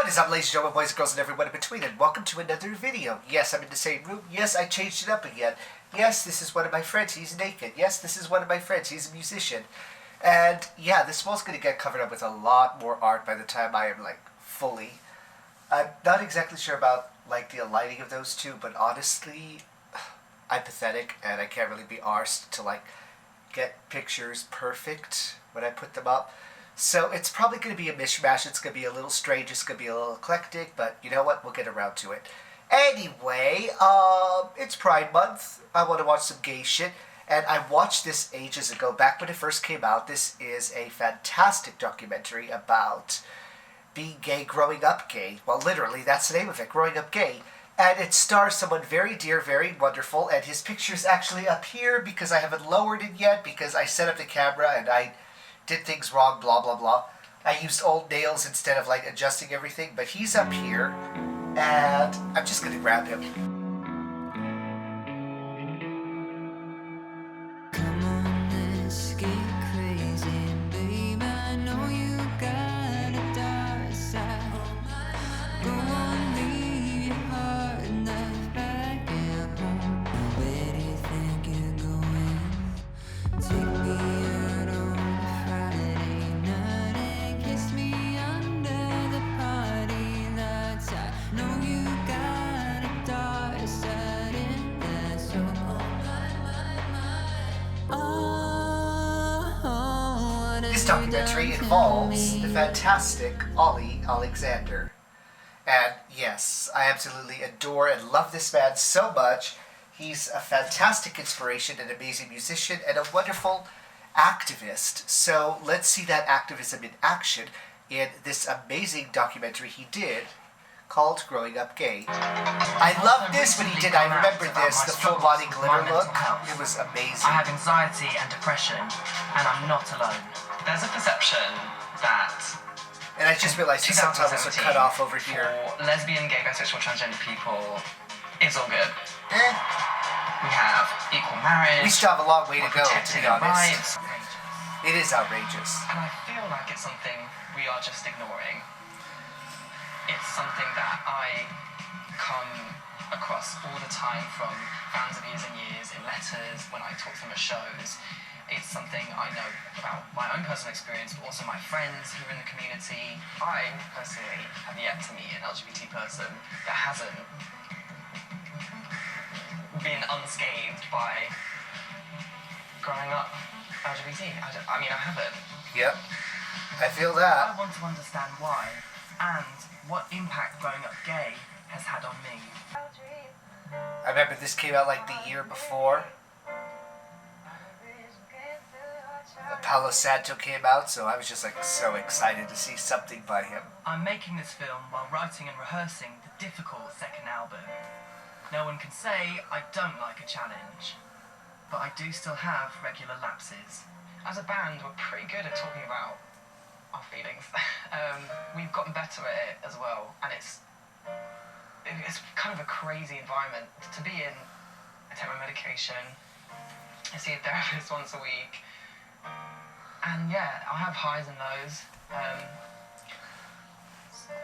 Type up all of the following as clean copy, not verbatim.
What is up, ladies and gentlemen, boys and girls, and everyone in between, and welcome to another video. Yes, I'm in the same room. Yes, I changed it up again. Yes, this is one of my friends. He's naked. Yes, this is one of my friends. He's a musician. And yeah, this wall's going to get covered up with a lot more art by the time I am, like, fully. I'm not exactly sure about, like, the aligning of those two, but honestly, I'm pathetic, and I can't really be arsed to, like, get pictures perfect when I put them up. So it's probably going to be a mishmash. It's going to be a little strange. It's going to be a little eclectic. But you know what? We'll get around to it. Anyway, it's Pride Month. I want to watch some gay shit. And I watched this ages ago, back when it first came out. This is a fantastic documentary about being gay, growing up gay. Well, literally, that's the name of it, Growing Up Gay. And it stars someone very dear, very wonderful. And his picture's actually up here because I haven't lowered it yet because I set up the camera and I did things wrong, blah, blah, blah. I used old nails instead of, like, adjusting everything, but he's up here, and I'm just gonna grab him. Come on, let's get crazy, babe. I know you got a dark side. Go on, leave your heart enough back at home. Where do you think you're going? Take me out on Friday night and kiss me under the party lights. I know you got a dark side in there, so This documentary involves the fantastic Olly Alexander. And yes, I absolutely adore and love this man so much. He's a fantastic inspiration, an amazing musician, and a wonderful activist. So let's see that activism in action in this amazing documentary he did called Growing Up Gay. I love this when he did, I remember this, the full body glitter look. It was amazing. I have anxiety and depression, and I'm not alone. There's a perception that And I just realized his subtitles are cut off over here. for lesbian, gay, bisexual, transgender people is all good. Eh, We have equal marriage. we still have a long way to go, to be honest. Rights. It is outrageous. And I feel like it's something we are just ignoring. It's something that I come across all the time from fans of years and years, in letters, when I talk to them at shows. It's something I know about my own personal experience, but also my friends who are in the community. I personally have yet to meet an LGBT person that hasn't been unscathed by growing up LGBT. I mean, I haven't. Yep, I feel that. I want to understand why and what impact growing up gay has had on me. I remember this came out like the year before. Palo Santo came out, so I was just like so excited to see something by him. I'm making this film while writing and rehearsing the difficult second album. No one can say I don't like a challenge, but I do still have regular lapses. As a band, we're pretty good at talking about our feelings. We've gotten better at it as well, and it's kind of a crazy environment to be in. I take my medication, I see a therapist once a week, and yeah, I have highs and lows.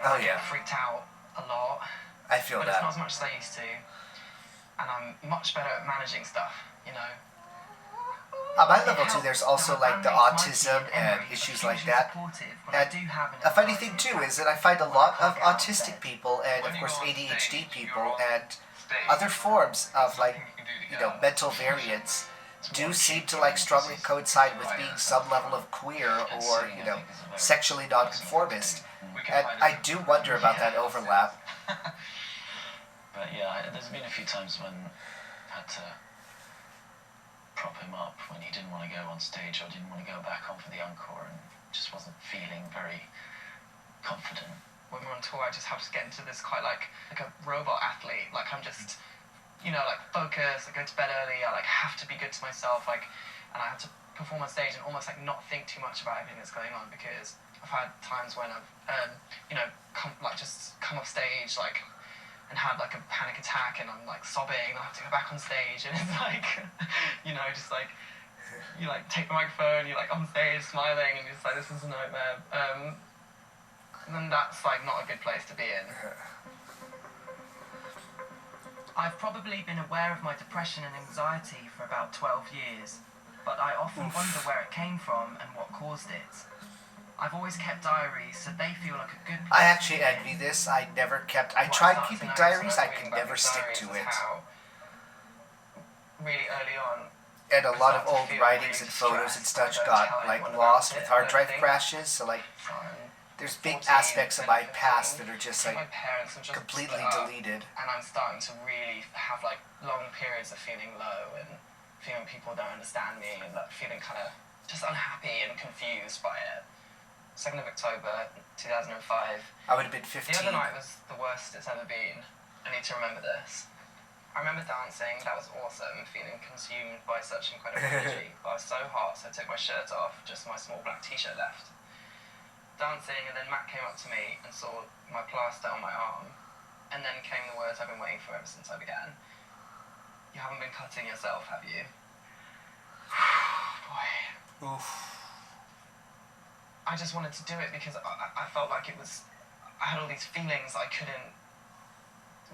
Oh I yeah, get freaked out a lot, I feel but it's that. not as much as I used to, and I'm much better at managing stuff, you know. On my level too, there's also like the autism and issues like that. And a funny thing too is that I find a lot of autistic people and of course ADHD people and other forms of like, you know, mental variants do seem to like strongly coincide with being some level of queer or, you know, sexually nonconformist. And I do wonder about that overlap. But yeah, there's been a few times when I had to prop him up when he didn't want to go on stage or didn't want to go back on for the encore and just wasn't feeling very confident. When we're on tour, I just have to get into this quite like a robot athlete. Like I'm just, you know, like focused, I go to bed early, I like have to be good to myself, like, and I have to perform on stage and almost like not think too much about everything that's going on, because I've had times when I've, you know, just come off stage, like, and had like a panic attack and I'm like sobbing and I have to go back on stage and it's like, you know, just like, you like take the microphone, you're like on stage smiling and you're just like, this is a nightmare. then that's like not a good place to be in. I've probably been aware of my depression and anxiety for about 12 years, but I often wonder where it came from and what caused it. I've always kept diaries, so they feel like a good place. I actually envy this. I tried keeping diaries, I could never stick to it. Really early on, and a lot of old writings and photos and such got like lost with hard drive crashes. So like, there's big aspects of my past that are just like completely deleted. And I'm starting to really have like long periods of feeling low and feeling people don't understand me and like feeling kind of just unhappy and confused by it. 2nd of October 2005. I would have been 15. The other night was the worst it's ever been. I need to remember this. I remember dancing, that was awesome, feeling consumed by such incredible energy. But I was so hot, so I took my shirt off, just my small black t-shirt left. Dancing, and then Matt came up to me and saw my plaster on my arm. And then came the words I've been waiting for ever since I began. You haven't been cutting yourself, have you? Boy. Oof. I just wanted to do it because I felt like it was... I had all these feelings I couldn't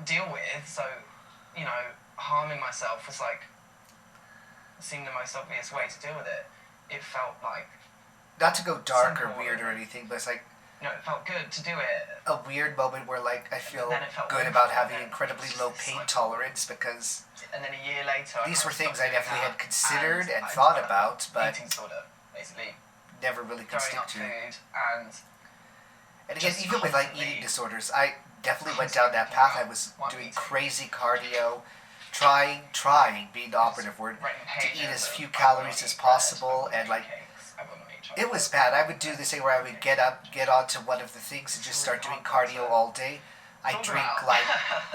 deal with, so... You know, harming myself was like seemed the most obvious way to deal with it. It felt like not to go dark or weird or anything, but it's like it felt good to do it. A weird moment where like I feel good awful, about having incredibly low pain tolerance because. And then a year later, these were things I definitely had considered and thought about, but eating disorder, basically. Never really could stick to. Food and again, even with like eating disorders, I definitely went down that path. I was doing crazy cardio, trying, being the operative word, to eat as few calories as possible, and like, it was bad. I would do this thing where I would get onto one of the things and just start doing cardio all day. I drink like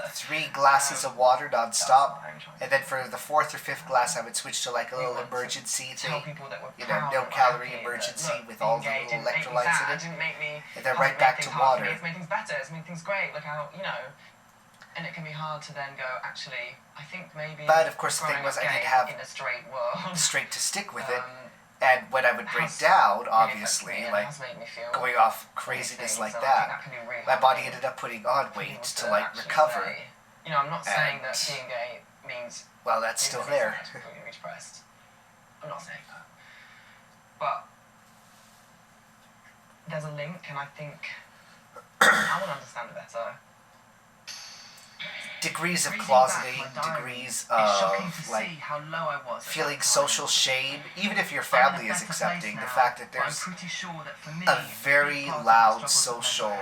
3 glasses of water non-stop, and then for the 4th or 5th glass I would switch to like a little emergency thing, you know, no calorie emergency with all the little electrolytes in it, and then right back to water. It's made things better, it's made things great, look how, you know, and it can be hard to then go, actually, I think maybe... But of course the thing was I didn't have in a straight world. Straight to stick with it. And when I would break down, obviously, like, going off craziness like that, my body ended up putting on weight to, like, recover. You know, I'm not saying that being gay means... Well, that's still there. I'm not saying that. But there's a link, and I think I want to understand it better. Degrees of closeting, degrees of like feeling social shame, even if your family is accepting, the fact that there's a very loud social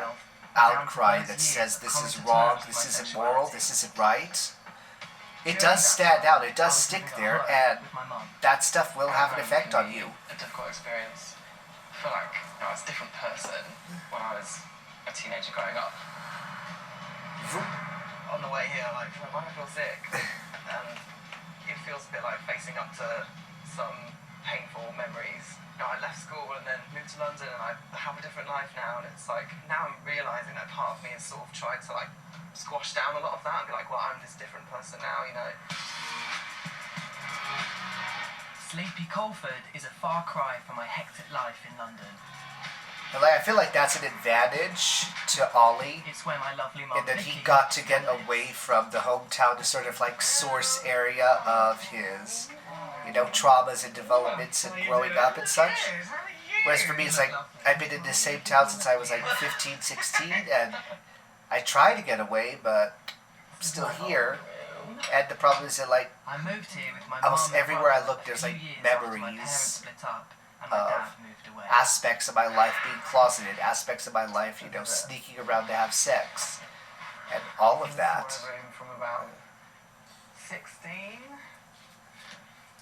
outcry that says this is wrong, this isn't moral, this isn't right, it does stand out, it does stick there, and that stuff will have an effect on you. A difficult experience. I feel like I was a different person when I was a teenager growing up. On the way here, like, why do I feel sick? And it feels a bit like facing up to some painful memories. You know, I left school and then moved to London and I have a different life now, and it's like, now I'm realising that part of me has sort of tried to like squash down a lot of that and be like, well, I'm this different person now, you know. Sleepy Colford is a far cry from my hectic life in London. I feel like that's an advantage to Olly, it's where my lovely mom in that he got to get away from the hometown to sort of like source area of his, you know, traumas and developments and growing up and such. Whereas for me, it's like, I've been in this same town since I was like 15, 16, and I try to get away, but I'm still here. And the problem is that like, I moved here with my almost everywhere I look, there's like memories of aspects of my life being closeted, aspects of my life, you know, sneaking around to have sex, and all of that. From about 16,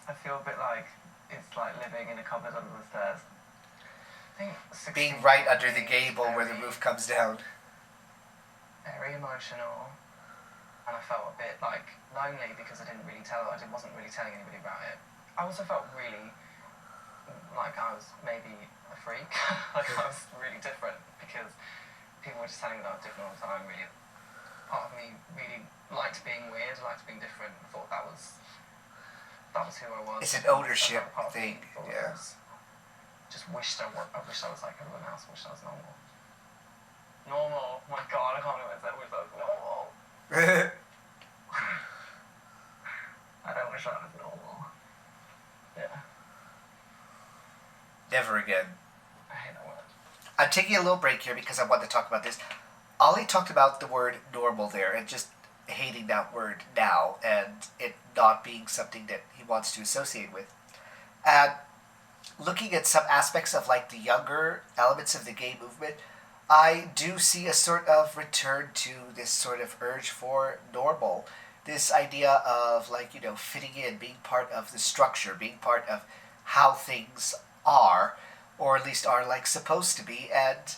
I feel a bit like it's like living in a cupboard under the stairs. I think 16, being right under the gable where the roof comes down. Very emotional, and I felt a bit like lonely because I wasn't really telling anybody about it. I also felt really like I was maybe a freak, like I was really different because people were just telling me that I was different all the time. Really, part of me really liked being weird, liked being different. I thought that was who I was. It's an ownership thing, yeah. Just wished I was like everyone else. Wished I was normal. Normal. My God, I can't believe I said we was normal. I don't wish I was normal. Yeah. Never again. I hate that word. I'm taking a little break here because I want to talk about this. Ollie talked about the word normal there and just hating that word now and it not being something that he wants to associate with. And looking at some aspects of like the younger elements of the gay movement, I do see a sort of return to this sort of urge for normal. This idea of like, fitting in, being part of the structure, being part of how things are, or at least are like supposed to be, and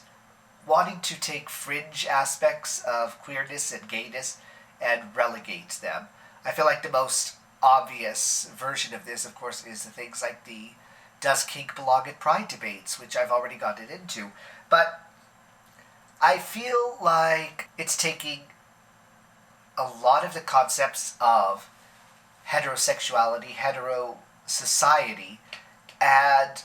wanting to take fringe aspects of queerness and gayness and relegate them. I feel like the most obvious version of this, of course, is the things like the does kink belong at Pride debates, which I've already gotten into. But I feel like it's taking a lot of the concepts of heterosexuality, hetero society, and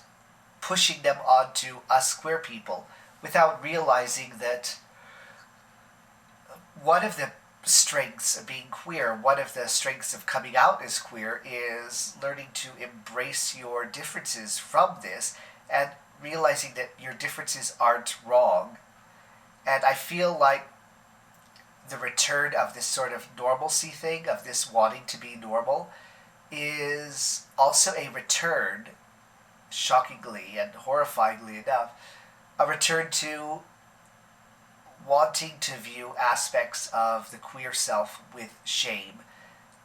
pushing them onto us queer people without realizing that one of the strengths of being queer, one of the strengths of coming out as queer is learning to embrace your differences from this and realizing that your differences aren't wrong. And I feel like the return of this sort of normalcy thing, of this wanting to be normal, is also a return, shockingly and horrifyingly enough, a return to wanting to view aspects of the queer self with shame.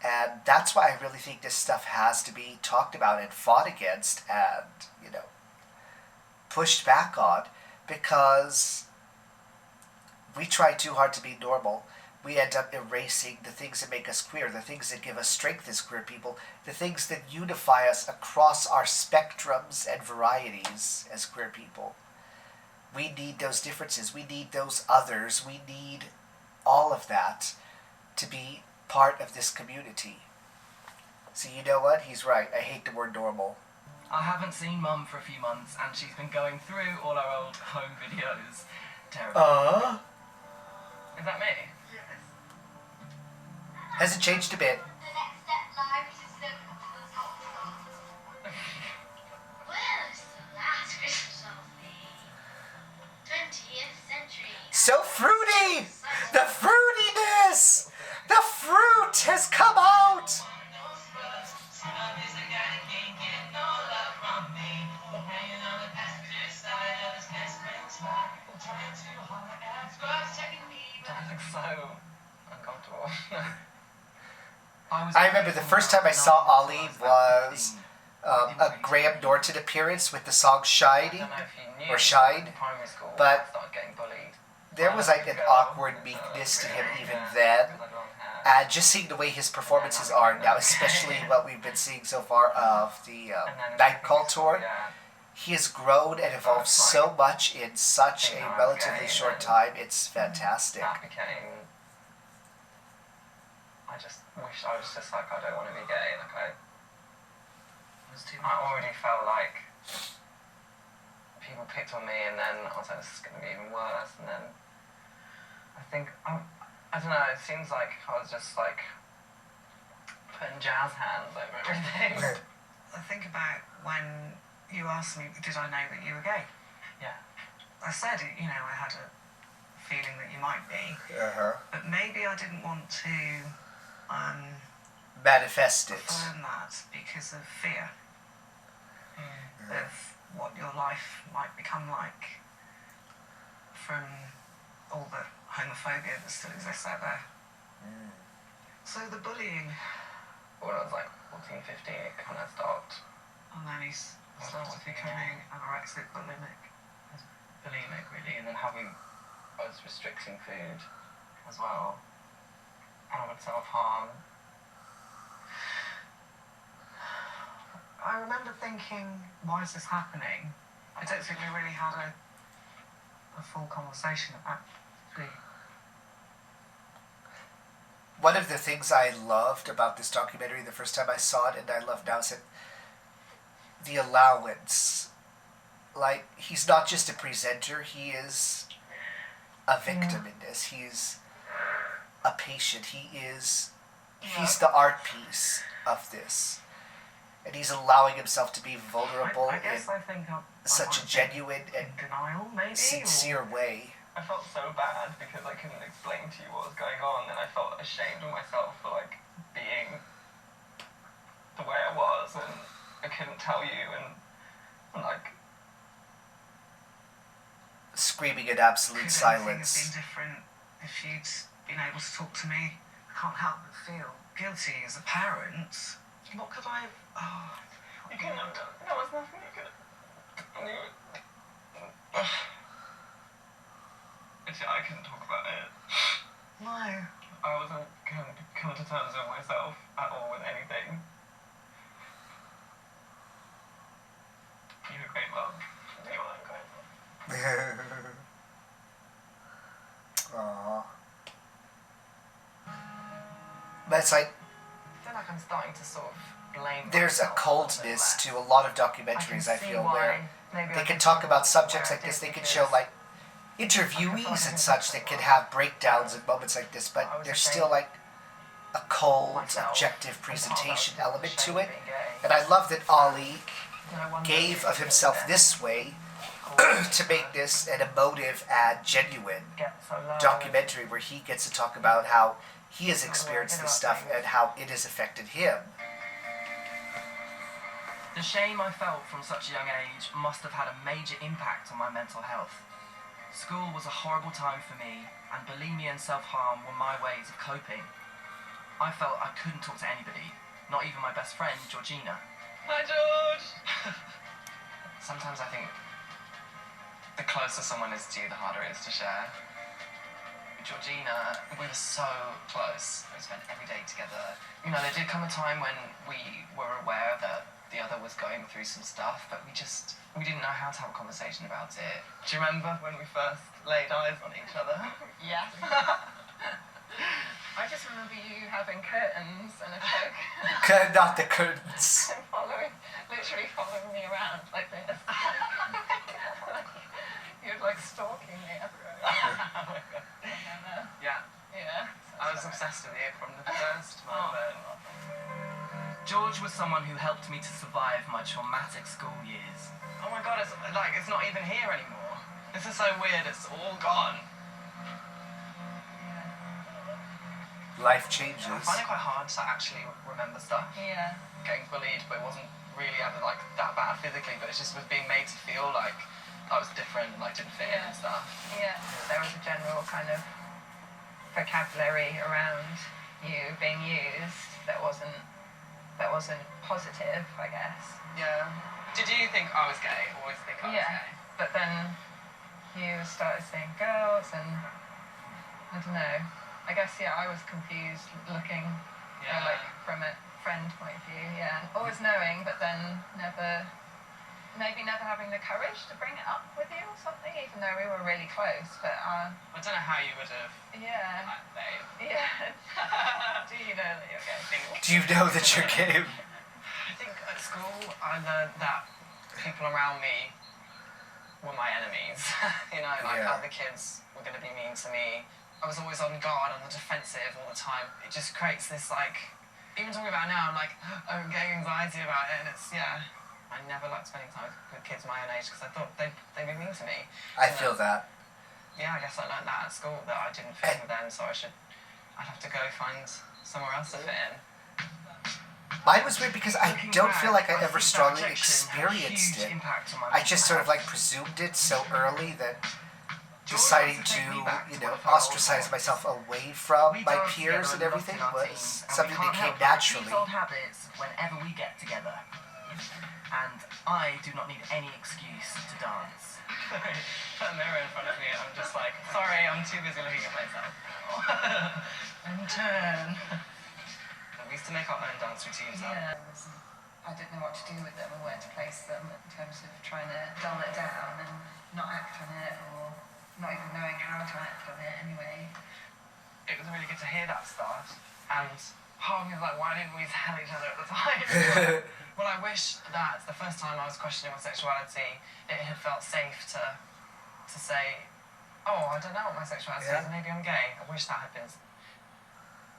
And that's why I really think this stuff has to be talked about and fought against and, pushed back on, because we try too hard to be normal. We end up erasing the things that make us queer, the things that give us strength as queer people, the things that unify us across our spectrums and varieties as queer people. We need those differences. We need those others. We need all of that to be part of this community. So you know what? He's right. I hate the word normal. I haven't seen Mum for a few months, and she's been going through all our old home videos. Terrible. Is that me? Hasn't changed a bit. The next step live is to look to the top. Well, it's the last Christmas of the 20th century. So fruity! The fruitiness! The fruit has come out! That looks so uncomfortable. I remember the first time I saw Ollie was a Graham Norton appearance with the song Shiny, or Shine, but there was like an awkward meekness to him even then, and just seeing the way his performances are now, especially what we've been seeing so far of the Night Call tour, he has grown and evolved so much in such a relatively short time. It's fantastic. I just wish I was just like, I don't want to be gay. Like I already felt like people picked on me, and then I was like, this is going to be even worse. And then I think, I don't know, it seems like I was just like putting jazz hands over everything. I think about when you asked me, did I know that you were gay? Yeah. I said, I had a feeling that you might be, but maybe I didn't want to manifest it. affirm that because of fear of what your life might become like from all the homophobia that still exists out there. So the bullying, When I was like 14, 15, it kind of stopped. and then he's started becoming anorexic, bulimic. Bulimic, really, and then I was restricting food as well, and I would self-harm. I remember thinking, why is this happening? I don't think we really had a full conversation about the One of the things I loved about this documentary the first time I saw it, and I love now, is that the allowance. Like, he's not just a presenter, he is a victim in this. He's a patient. He's the art piece of this. And he's allowing himself to be vulnerable I guess in I think such a genuine and denial, maybe. sincere way. I felt so bad because I couldn't explain to you what was going on, and I felt ashamed of myself for like being the way I was, and I couldn't tell you, and like Screaming in absolute Could anything have silence. been different if you'd been able to talk to me? I can't help but feel guilty as a parent. What could I have... Oh, you couldn't have done. There was nothing you could have. I couldn't talk about it. no. I wasn't coming to terms with myself at all with anything. You were great, Mum. You were great. Aww. But it's like, I feel like I'm starting to sort of blame. there's a myself coldness little to bit a lot of less. documentaries, can I see feel, why where maybe they I can did talk about where subjects I like this. did They can because show, like, interviewees and such that can have breakdowns and moments like this, but there's still, like, a cold, objective presentation element to it. And I love that Olly gave of himself this way to make this an emotive and genuine documentary where he gets to talk about how he has experienced this stuff and how it has affected him. The shame I felt from such a young age must have had a major impact on my mental health. School was a horrible time for me, and bulimia and self-harm were my ways of coping. I felt I couldn't talk to anybody, not even my best friend, Georgina. Hi, George! Sometimes I think the closer someone is to you, the harder it is to share. Georgina, we were so close. We spent every day together. You know, there did come a time when we were aware that the other was going through some stuff, but we didn't know how to have a conversation about it. Do you remember when we first laid eyes on each other? Yes. I just remember you having curtains and a cloak Not the curtains. and literally following me around like this. You're like stalking me everywhere. Yeah. Yeah. I was obsessed with it from the first moment. George was someone who helped me to survive my traumatic school years. Oh my god, it's not even here anymore. This is so weird, it's all gone. Life changes. I find it quite hard to actually remember stuff. Yeah. Getting bullied, but it wasn't really ever like that bad physically, but it just was being made to feel like I was different, like didn't fit in and stuff. Yeah. There was a general kind of vocabulary around you being used that wasn't positive, I guess. Yeah. Did you think I was gay? Always think I was Yeah. gay? But then you started seeing girls and I don't know. I guess I was confused looking like from a friend point of view, always knowing, but then never having the courage to bring it up with you or something, even though we were really close. But I don't know how you would have. yeah. Babe. Yeah. Do you know that you're gay? Do you know that you're gay? I think at school I learned that people around me were my enemies. You know, like Yeah. other kids were going to be mean to me. I was always on guard, on the defensive all the time. It just creates this like, even talking about it now, I'm like, I'm getting anxiety about it, and it's, I never liked spending time with kids my own age because I thought they'd be mean to me. I feel that. Yeah, I guess I learned that at school, that I didn't fit with them, so I'd have to go find somewhere else to fit in. Mine was weird because I don't feel like I ever strongly experienced it. I just sort of like presumed it so early that deciding to, ostracize myself away from my peers and everything was something that came naturally. Old habits whenever we get together. And I do not need any excuse to dance. Put a mirror in front of me and I'm just like, sorry, I'm too busy looking at myself. And turn. We used to make our own dance routines up. Yeah. I didn't know what to do with them or where to place them in terms of trying to dull it down and not act on it or not even knowing how to act on it anyway. It was really good to hear that stuff. And part of me was like, why didn't we tell each other at the time? Well, I wish that the first time I was questioning my sexuality, it had felt safe to say, oh, I don't know what my sexuality Yeah. is, maybe I'm gay. I wish that had been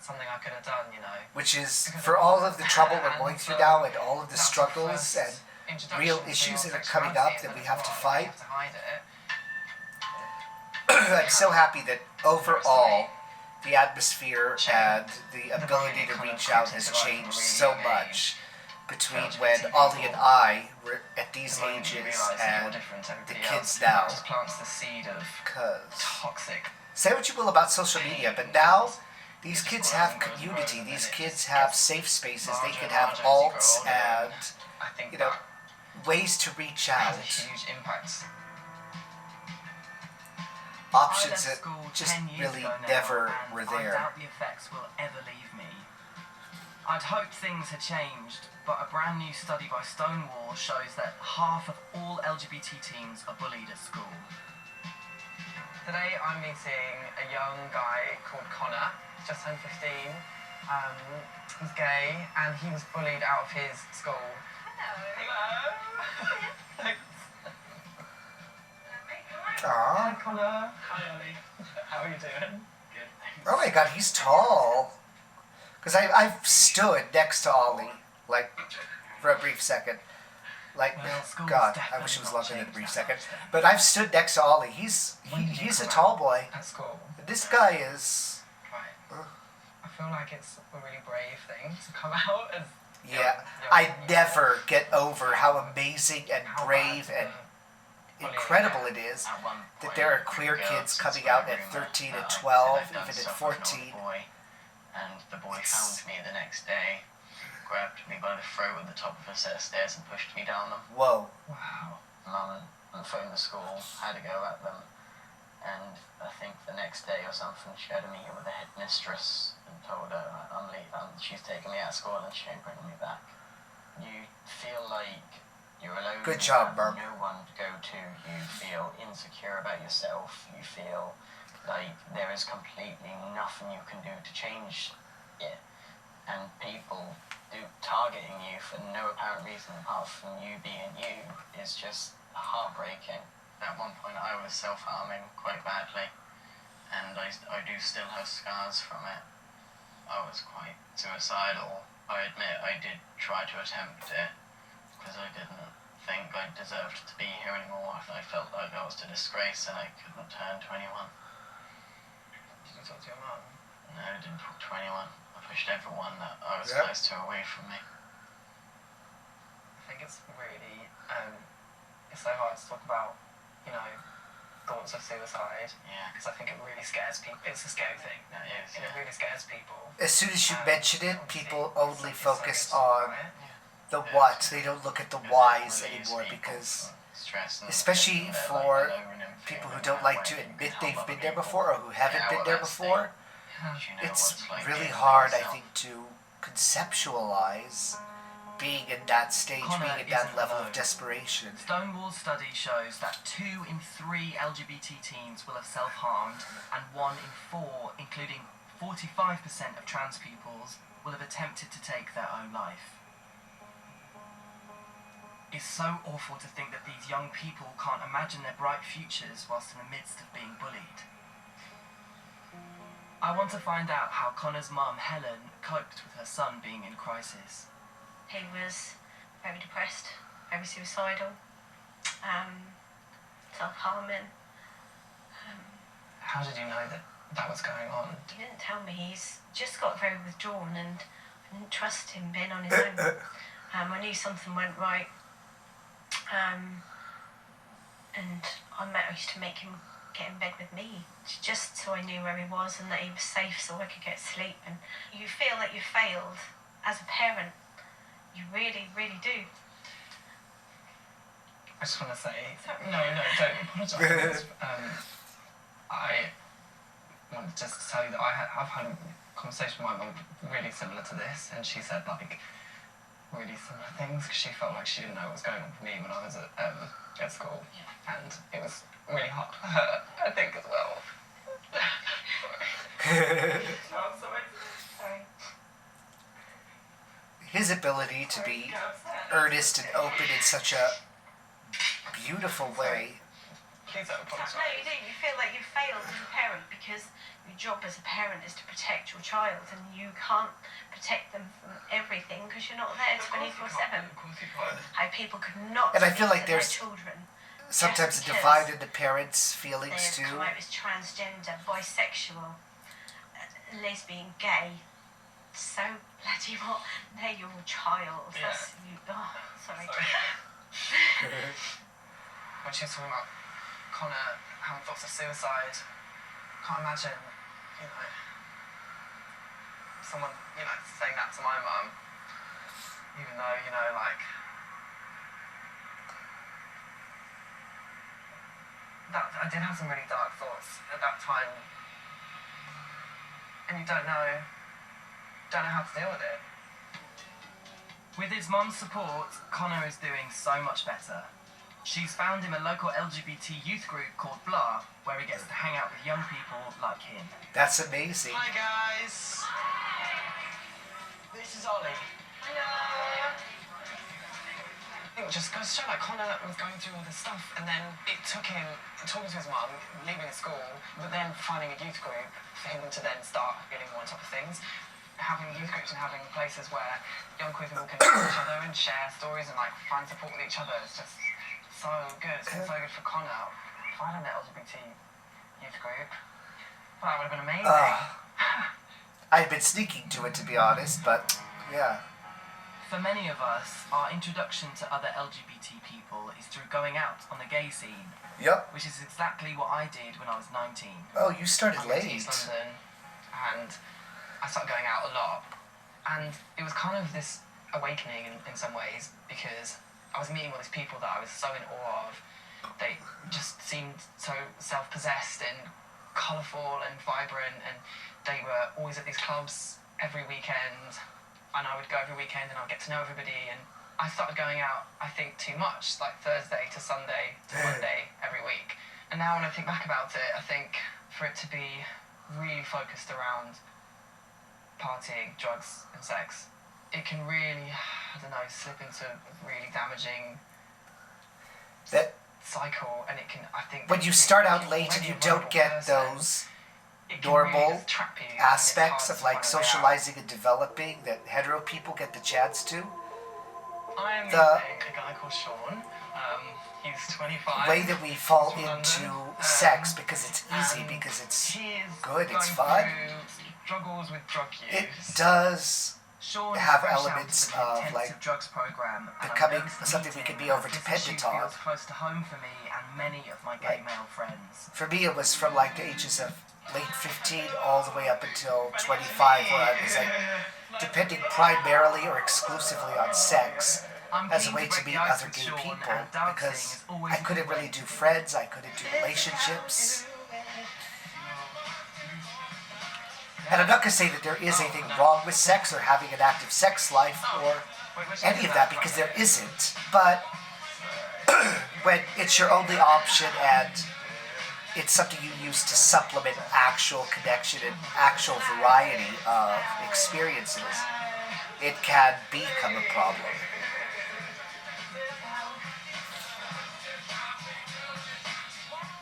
something I could have done, you know. Which is, for all of the trouble we're going through now and all of the That's struggles first and introduction real to issues your that are coming up sexuality, that we and have to that's fight. You have to hide it. I'm so happy that overall the atmosphere and the ability to reach out has changed so much between when Olly and I were at these The moment you ages realise that you're and different to the everybody kids else, now. that just plants the seed of Because toxic. say what you will about social media, but now these kids have community. These kids have safe spaces. They can have alts and I think you know that ways to reach has out, a huge impact. options I left that school just 10 years really ago now, never and were I there. doubt the effects will ever leave me. I'd hoped things had changed, but a brand new study by Stonewall shows that half of all LGBT teens are bullied at school. Today I'm meeting a young guy called Connor, he's just turned 15. He's gay and he was bullied out of his school. Hello. Thanks. Hi Aww. Connor. Hi Olly. How are you doing? Good, thanks. Oh my god, he's tall. Because I've stood next to Olly, like, for a brief second. Like, Well, school's God, I definitely wish it was not longer than a changed brief that second. much then. But I've stood next to Olly. He's a tall boy. At school. This guy is... Right. I feel like it's a really brave thing to come out as Yeah, I never get over how amazing and brave and incredible it is At one that point, there are queer the kids girls coming in out my at room 13 and that I 12, said I'd done even at stuff with an 14. old boy, and the boy found me the next day, grabbed me by the throat at the top of a set of stairs and pushed me down them. Whoa. wow. Mum and phoned the school, had to go at them, and I think the next day or something she had a meeting with the headmistress and told her I'm leaving, she's taking me out of school and she ain't bringing me back. You feel like you're alone. Good you job, have Mum. no one to go to. You feel insecure about yourself. You feel like there is completely nothing you can do to change it. And people targeting you for no apparent reason apart from you being you is just heartbreaking. At one point I was self-harming quite badly, and I do still have scars from it. I was quite suicidal. I admit I did try to attempt it because I didn't think I deserved to be here anymore. I felt like I was a disgrace and I couldn't turn 21. Did you talk to your mum? No, I didn't talk to anyone. I pushed everyone that I was Yep. close to away from me. I think it's really, it's so hard to talk about, you know, thoughts of suicide. Yeah. Because I think it really scares people. It's a scary thing. That is, It yeah. really scares people. As soon as you mention it, people only It's so focus good to on talk about it. the what. They don't look at the whys anymore because, especially for people who don't like to admit they've been there before or who haven't been there before, it's really hard, I think, to conceptualize being in that stage, Connor being at that isn't level alone. of desperation. Stonewall's study shows that 2 in 3 LGBT teens will have self-harmed, and 1 in 4, including 45% of trans pupils, will have attempted to take their own life. It's so awful to think that these young people can't imagine their bright futures whilst in the midst of being bullied. I want to find out how Connor's mum, Helen, coped with her son being in crisis. He was very depressed, very suicidal, self-harming. How did you know that that was going on? He didn't tell me. He's just got very withdrawn, and I didn't trust him being on his own. I knew something went right, and I used to make him get in bed with me, just so I knew where he was and that he was safe, so I could get sleep. And you feel that you failed as a parent. You really, really do. I just want to say, no, don't apologise. I wanted just to tell you that I've had a conversation with my mum really similar to this, and she said like really similar things because she felt like she didn't know what was going on for me when I was at school, and it was really hard for her, I think, as well. I'm sorry. His ability to be earnest and open in such a beautiful way Please don't apologise. No, you do. You feel like you've failed as a parent because your job as a parent is to protect your child, and you can't protect them from everything because you're not there 24/7. Of course you can't. How people could not And I feel speak like to their there's children. sometimes a Just divide because in the parents' feelings they've too. come out as transgender, bisexual, lesbian, gay. So bloody what? They're your child. Yeah. That's you. Oh, sorry. When she was talking about Connor having thoughts of suicide, can't imagine, you know, someone, you know, saying that to my mum, even though, you know, like, that I did have some really dark thoughts at that time, and you don't know how to deal with it. With his mum's support, Connor is doing so much better. She's found him a local LGBT youth group called Blah, where he gets to hang out with young people like him. That's amazing. Hi guys! This is Olly. It just goes to show like Connor was going through all this stuff, and then it took him talking to his mum, leaving school, but then finding a youth group for him to then start feeling more on top of things. Having youth groups and having places where young queer people can know each other and share stories and like find support with each other is just so good. It's been so good for Connor. If I had an LGBT youth group, well, that would have been amazing. I've been sneaking to it, to be honest, but yeah. For many of us, our introduction to other LGBT people is through going out on the gay scene, Yep. which is exactly what I did when I was 19. Oh, you started I moved to late. East London, and I started going out a lot. And it was kind of this awakening in some ways, because I was meeting all these people that I was so in awe of. They just seemed so self-possessed and colourful and vibrant, and they were always at these clubs every weekend, and I would go every weekend and I'd get to know everybody, and I started going out, I think, too much, like Thursday to Sunday to Monday every week. And now when I think back about it, I think for it to be really focused around partying, drugs and sex, it can really, I don't know, slip into a really damaging That cycle, and it can, I think... when you start out late and you don't get those normal aspects of like socializing and developing that hetero people get the chance to, I'm the meeting a guy called Sean. He's 25. way that we fall from into London, sex, because it's easy, and because it's he is good, it's going fun. through struggles with drug use. It does Sean have is fresh out elements of the of, intensive like, drugs program, and becoming I'm going to something we meet can be him, over as this dependent issue on. feels close to home for me and many of my gay Like, male friends. For me, it was from like the ages of late 15 all the way up until 25, where I was like depending primarily or exclusively on sex I'm as a keen way to break meet the ice other with gay Sean, people, and dancing because is always I a couldn't good really way do to friends, I couldn't do relationships. And I'm not going to say that there is anything wrong with sex or having an active sex life or any of that, because there isn't. But when it's your only option and it's something you use to supplement actual connection and actual variety of experiences, it can become a problem.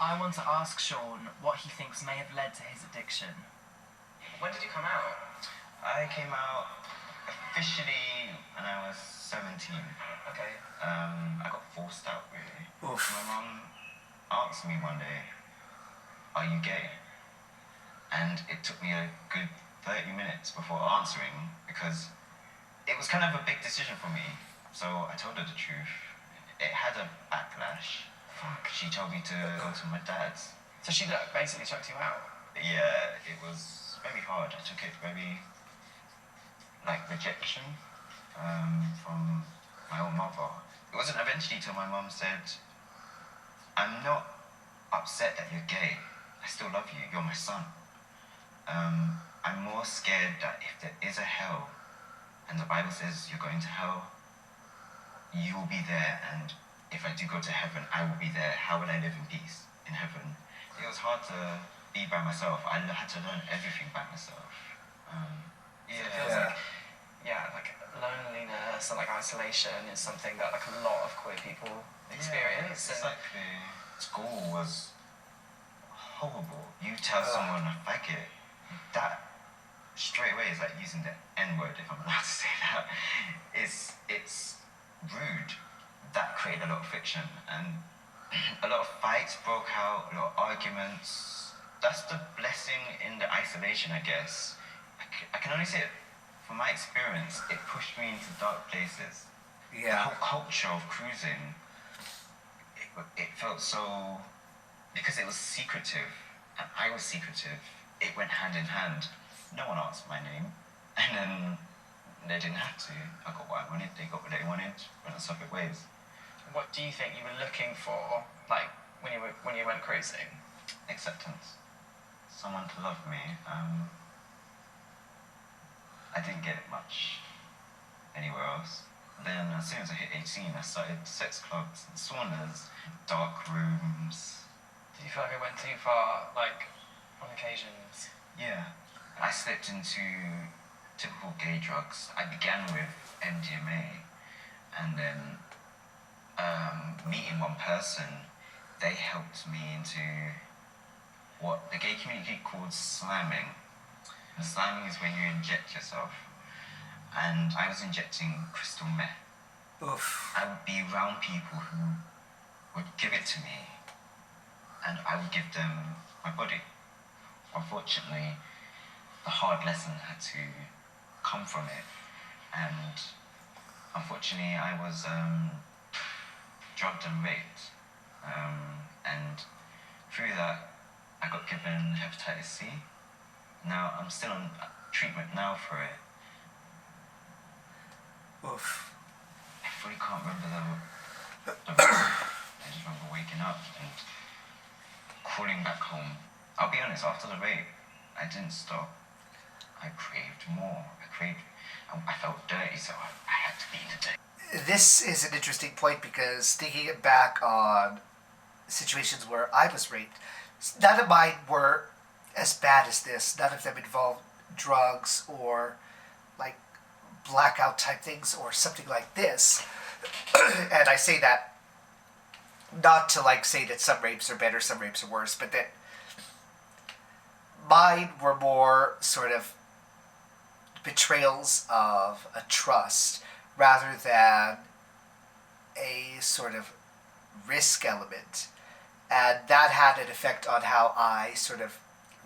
I want to ask Sean what he thinks may have led to his addiction. When did you come out? I came out officially when I was 17. Okay. I got forced out, really. Oof. My mum asked me one day, "Are you gay?" And it took me a good 30 minutes before answering, because it was kind of a big decision for me. So I told her the truth. It had a backlash. Fuck. She told me to go to my dad's. So she basically chucked you out? Yeah, it was very hard. I took it very, like, rejection from my own mother. It wasn't eventually till my mum said, "I'm not upset that you're gay. I still love you. You're my son. I'm more scared that if there is a hell, and the Bible says you're going to hell, you will be there, and if I do go to heaven, I will be there. How will I live in peace in heaven?" It was hard to be by myself. I had to learn everything by myself. It feels like loneliness and like isolation is something that like a lot of queer people experience. It's And exactly. school was horrible. You tell someone a faggot, that straight away is like using the N-word, if I'm allowed to say that. It's rude. That created a lot of friction, and a lot of fights broke out, a lot of arguments. That's the blessing in the isolation, I guess. I can only say it from my experience, it pushed me into dark places. The Yeah. whole culture of cruising, it felt so, because it was secretive, and I was secretive, it went hand in hand. No one asked my name, and then they didn't have to. I got what I wanted, they got what they wanted, went our separate ways. What do you think you were looking for, like, when you went cruising? Acceptance. Someone to love me. I didn't get it much anywhere else. Then as soon as I hit 18, I started sex clubs and saunas, dark rooms. Did you feel like it went too far, like, on occasions? Yeah. I slipped into typical gay drugs. I began with MDMA, and then meeting one person, they helped me into what the gay community calls slamming. And slamming is when you inject yourself. And I was injecting crystal meth. Oof. I would be around people who would give it to me, and I would give them my body. Unfortunately, the hard lesson had to come from it, and unfortunately I was drugged and raped, and through that I got given hepatitis C. Now I'm still on treatment now for it. Oof. I fully can't remember the I just remember waking up and crawling back home. I'll be honest, after the rape, I didn't stop. I craved more. I felt dirty, so I had to be in the day. This is an interesting point because thinking back on situations where I was raped, none of mine were as bad as this. None of them involved drugs or like blackout type things or something like this. And I say that not to like say that some rapes are better, some rapes are worse, but that mine were more sort of betrayals of a trust rather than a sort of risk element. And that had an effect on how I sort of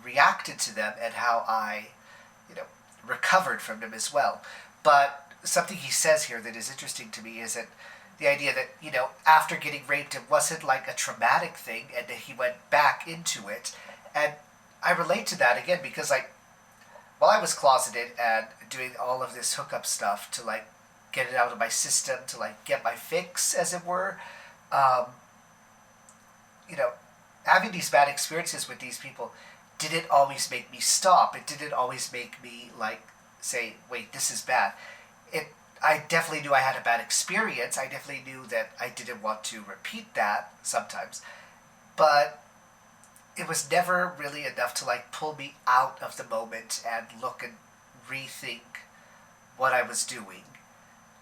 reacted to them and how I, recovered from them as well. But something he says here that is interesting to me is that the idea that, after getting raped, it wasn't like a traumatic thing and that he went back into it. And I relate to that again because, while I was closeted and doing all of this hookup stuff to, get it out of my system, to, get my fix, as it were, having these bad experiences with these people didn't always make me stop. It didn't always make me, say, wait, this is bad. I definitely knew I had a bad experience. I definitely knew that I didn't want to repeat that sometimes. But it was never really enough to, pull me out of the moment and look and rethink what I was doing.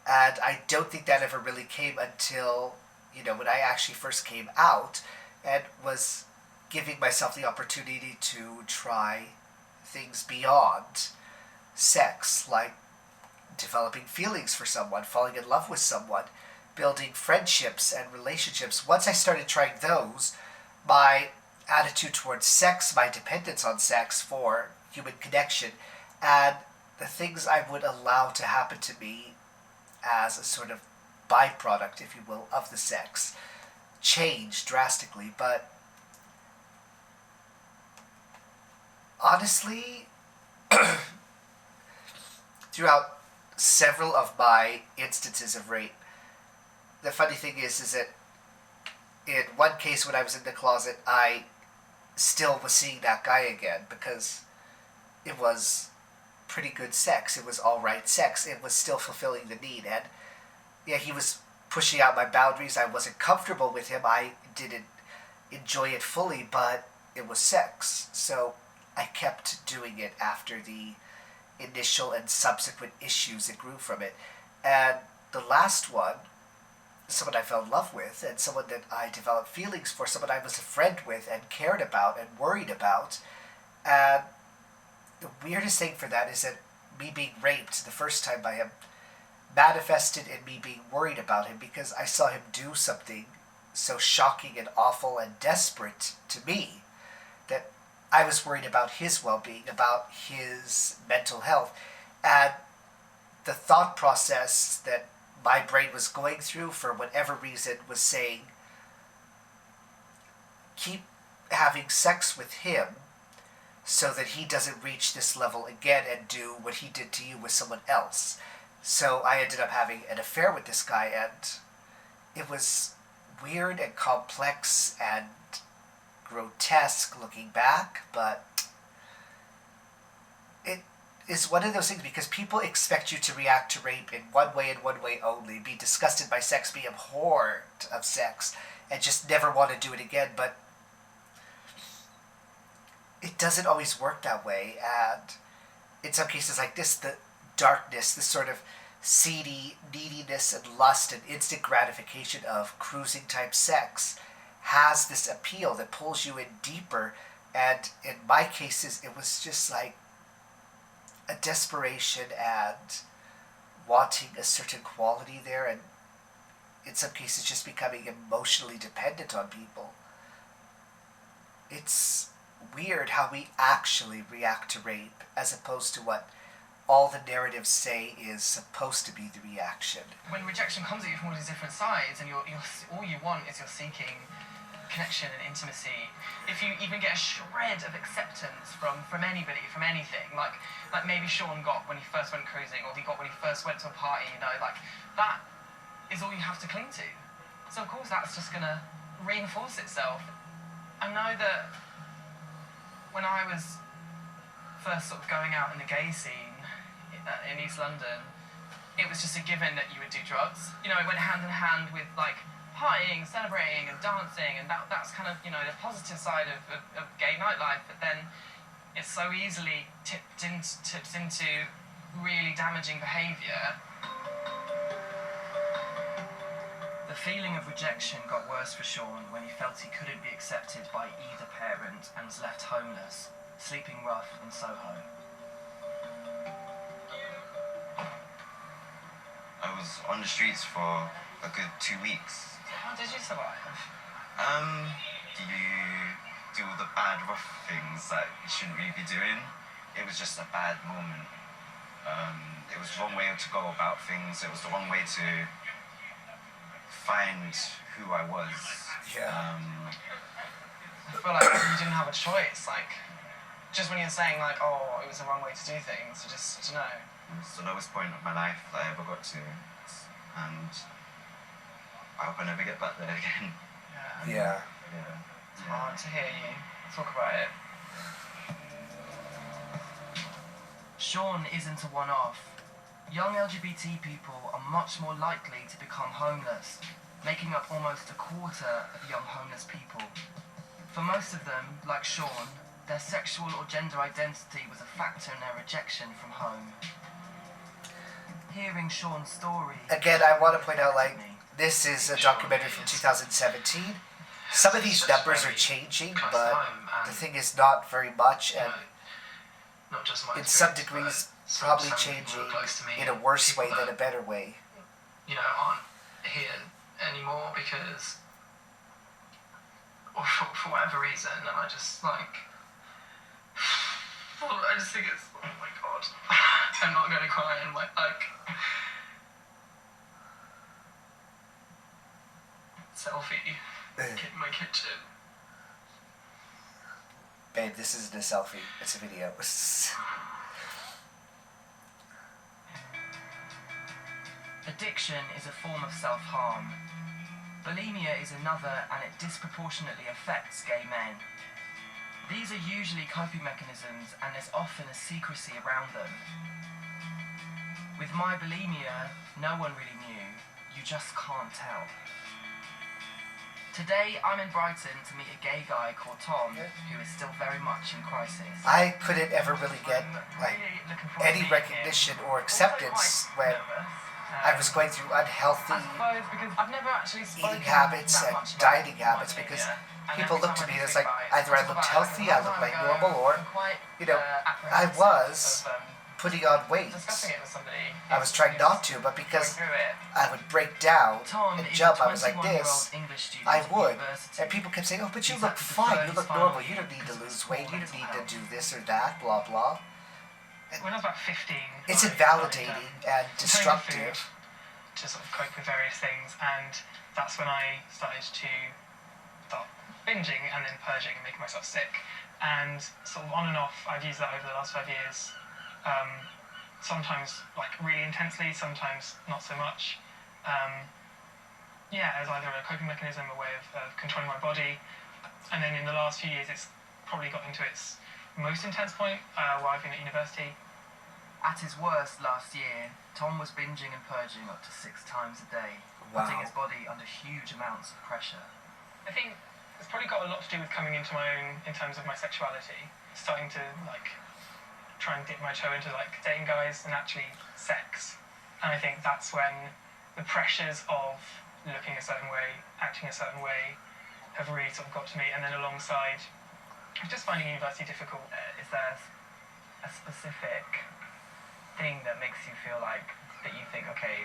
And I don't think that ever really came until, when I actually first came out and was giving myself the opportunity to try things beyond sex, like developing feelings for someone, falling in love with someone, building friendships and relationships. Once I started trying those, my attitude towards sex, my dependence on sex for human connection, and the things I would allow to happen to me as a sort of byproduct, if you will, of the sex, changed drastically. But honestly, throughout several of my instances of rape, the funny thing is that in one case when I was in the closet, I still was seeing that guy again because it was pretty good sex. It was all right sex. It was still fulfilling the need. And yeah, he was pushing out my boundaries. I wasn't comfortable with him. I didn't enjoy it fully, but it was sex. So I kept doing it after the initial and subsequent issues that grew from it. And the last one, someone I fell in love with, and someone that I developed feelings for, someone I was a friend with and cared about and worried about. And the weirdest thing for that is that me being raped the first time by him manifested in me being worried about him, because I saw him do something so shocking and awful and desperate to me that I was worried about his well-being, about his mental health. And the thought process that my brain was going through, for whatever reason, was saying, keep having sex with him so that he doesn't reach this level again and do what he did to you with someone else. So I ended up having an affair with this guy, and it was weird and complex and grotesque looking back, but it is one of those things, because people expect you to react to rape in one way and one way only, be disgusted by sex, be abhorrent of sex, and just never want to do it again. But it doesn't always work that way, and in some cases like this, the darkness, this sort of seedy neediness and lust and instant gratification of cruising type sex has this appeal that pulls you in deeper. And in my cases, it was just like a desperation and wanting a certain quality there, and in some cases just becoming emotionally dependent on people. It's weird how we actually react to rape as opposed to what all the narratives say is supposed to be the reaction. When rejection comes at you from all these different sides, and you're all you want is you're seeking connection and intimacy. If you even get a shred of acceptance from anybody, from anything, like maybe Sean got when he first went cruising, or he got when he first went to a party, you know, like that is all you have to cling to. So of course that's just gonna reinforce itself. I know that when I was first sort of going out in the gay scene in East London, it was just a given that you would do drugs. You know, it went hand in hand with like partying, celebrating and dancing, and that's kind of, you know, the positive side of gay nightlife. But then it's so easily tips into really damaging behaviour. The feeling of rejection got worse for Sean when he felt he couldn't be accepted by either parent and was left homeless, sleeping rough in Soho. I was on the streets for a good 2 weeks. How did you survive? You do all the bad, rough things that you shouldn't really be doing. It was just a bad moment. It was the wrong way to go about things. It was the wrong way to find who I was. Yeah. I feel like you didn't have a choice. Like, just when you're saying like, oh, it was the wrong way to do things, I don't know. It was the lowest point of my life that I ever got to, and I hope I never get back there again. Yeah. It's hard to hear you talk about it. Sean isn't a one-off. Young LGBT people are much more likely to become homeless, making up almost a quarter of young homeless people. For most of them, like Sean, their sexual or gender identity was a factor in their rejection from home. Hearing Sean's story... Again, I want to point out, like, this is a documentary from 2017. Some of these numbers are changing, but the thing is not very much, and in some degrees probably changing in a worse way than a better way. You know, aren't here anymore because, or for whatever reason, and I just like, well, I just think it's, oh my god, I'm not gonna cry in my, like, selfie in my kitchen. Babe, this isn't a selfie, it's a video. Addiction is a form of self-harm. Bulimia is another, and it disproportionately affects gay men. These are usually coping mechanisms, and there's often a secrecy around them. With my bulimia, no one really knew. You just can't tell. Today, I'm in Brighton to meet a gay guy called Tom, who is still very much in crisis. I couldn't ever really get I'm like really looking forward to any meeting recognition him. or Also acceptance quite when nervous. I was going through unhealthy I suppose because I've never actually spoken eating habits that and much about dieting habits my because bulimia. And people every looked time at me I and it's do like think about it, either I it's looked about, healthy, I a long looked time like ago, normal, or I'm quite, you know, I apprehensive was of, putting on weight. discussing it with somebody. I was trying not to, but because going through it. I would break down Tom and is jump, a I was like 21-year-old this, English student I at would. university. And people kept saying, oh, but you He's look had to fine, defer you his look final normal, you year don't need to because of lose his weight, poor you don't need mental to do health. this or that, blah, blah. When I was about 15, It's I invalidating started, and turning to destructive. food to sort of cope with various things, and that's when I started to start binging and then purging and making myself sick. And sort of on and off, I've used that over the last 5 years. Sometimes like really intensely, sometimes not so much. As either a coping mechanism, a way of controlling my body. And then in the last few years, it's probably got into its most intense point while I've been at university. At his worst last year, Tom was binging and purging up to 6 times a day, putting Wow. his body under huge amounts of pressure. I think it's probably got a lot to do with coming into my own in terms of my sexuality, starting to like try and dip my toe into like dating guys and actually sex. And I think that's when the pressures of looking a certain way, acting a certain way, have really sort of got to me. And then alongside just finding university difficult. Is there a specific thing that makes you feel like, that you think, okay,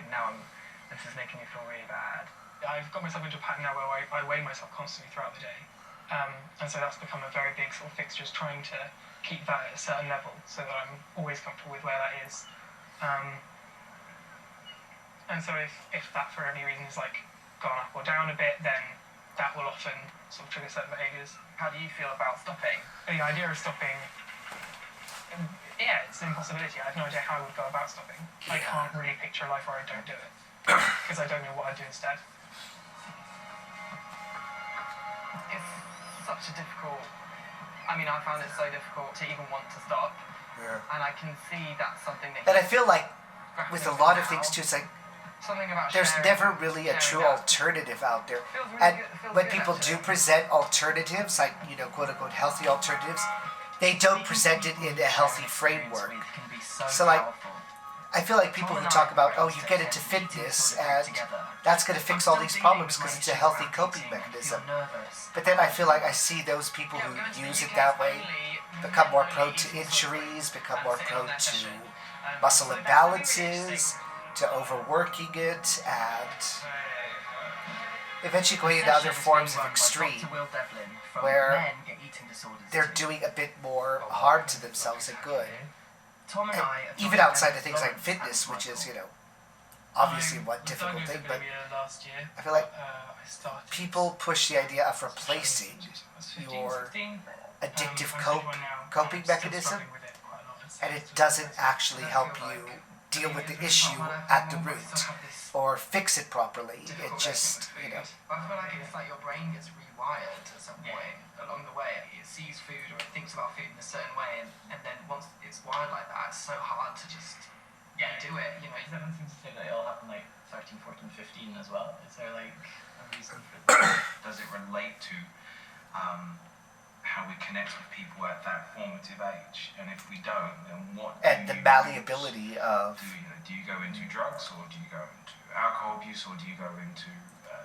this is making me feel really bad? I've got myself into a pattern now where I weigh myself constantly throughout the day. And so that's become a very big sort of fixture, is trying to keep that at a certain level so that I'm always comfortable with where that is. And so if that for any reason is like gone up or down a bit, then that will often sort of trigger certain behaviours. How do you feel about stopping? The idea of stopping, it's an impossibility. I have no idea how I would go about stopping. I can't really picture a life where I don't do it, because I don't know what I'd do instead. It's such a difficult... I mean, I found it so difficult to even want to stop. Yeah. And I can see that's something that... And I feel like with a lot of now. things too, it's like Something about there's sharing, never really a true sharing that. alternative out there. Feels really And good- feels when good, people do actually. present alternatives, like, quote unquote healthy alternatives, they don't present it in a healthy framework. Can be so So, like, powerful. I feel like people who talk about, oh, you get into fitness and that's going to fix all these problems because it's a healthy coping mechanism. But then I feel like I see those people who use it that way become more prone to injuries, become more prone to muscle imbalances, to overworking it, and eventually going into other forms of extreme, where they're doing a bit more harm to themselves than good. Tom and I are Even joint outside of members things like Lawrence fitness, and which is, Michael. obviously one difficult thing, but last year, I feel like I started people push the idea of replacing your addictive coping mechanism, and it doesn't actually help you deal with the issue at the root or fix it properly. It just, I feel like it's like your brain gets rewired at some point along the way. It sees food or it thinks about food in a certain way, and then once it's wired like that, it's so hard to just do it. Is there anything to say that it'll happen like 13, 14, 15 as well? Is there like a reason for that? Does it relate to how we connect with people at that formative age? And if we don't, then what do and the you malleability of do you go into drugs, or do you go into alcohol abuse, or do you go into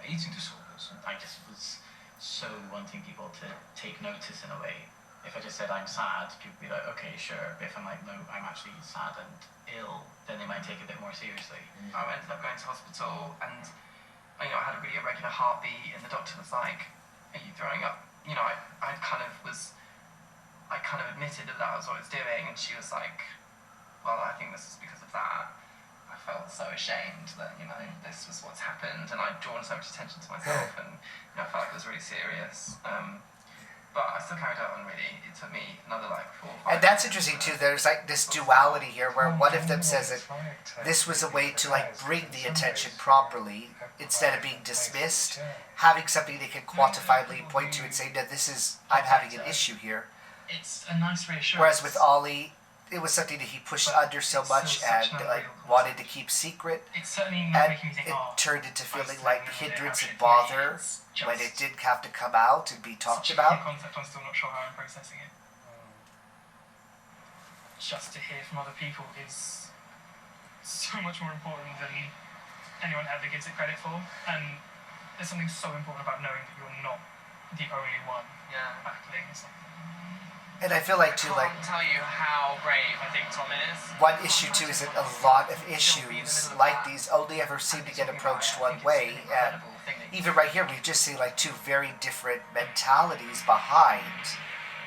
eating disorders? I just was so wanting people to take notice in a way. If I just said I'm sad, people would be like, okay, sure. But if I'm like, no, I'm actually sad and ill, then they might take it a bit more seriously. I ended up going to hospital, and I had a really irregular heartbeat, and the doctor was like, "Are you throwing up?" I kind of admitted that was what I was doing, and she was like, "Well, I think this is because of that." I felt so ashamed that this was what's happened, and I'd drawn so much attention to myself, and I felt like it was really serious. But I still carried on, really. It took me another 4 or 5 and that's interesting too. There's like this duality here where one of them says that this was a way to bring the attention properly instead of being dismissed, having something they can quantifiably point to and say, no, I'm having an issue here. It's a nice reassurance. Whereas with Olly, it was something that he pushed under so much and wanted to keep secret, It's certainly not and making me think, it turned into feeling like hindrance and bother when it didn't have to come out and be talked such a about. clear concept, I'm still not sure how I'm processing it. Just to hear from other people is so much more important than anyone ever gives it credit for. And there's something so important about knowing that you're not the only one battling something. And I feel like, too, I like, can't tell you how brave I think Tom is. one issue, too, is that a lot of issues like these only ever seem to get approached one way. And even right here, we just see, like, two very different mentalities behind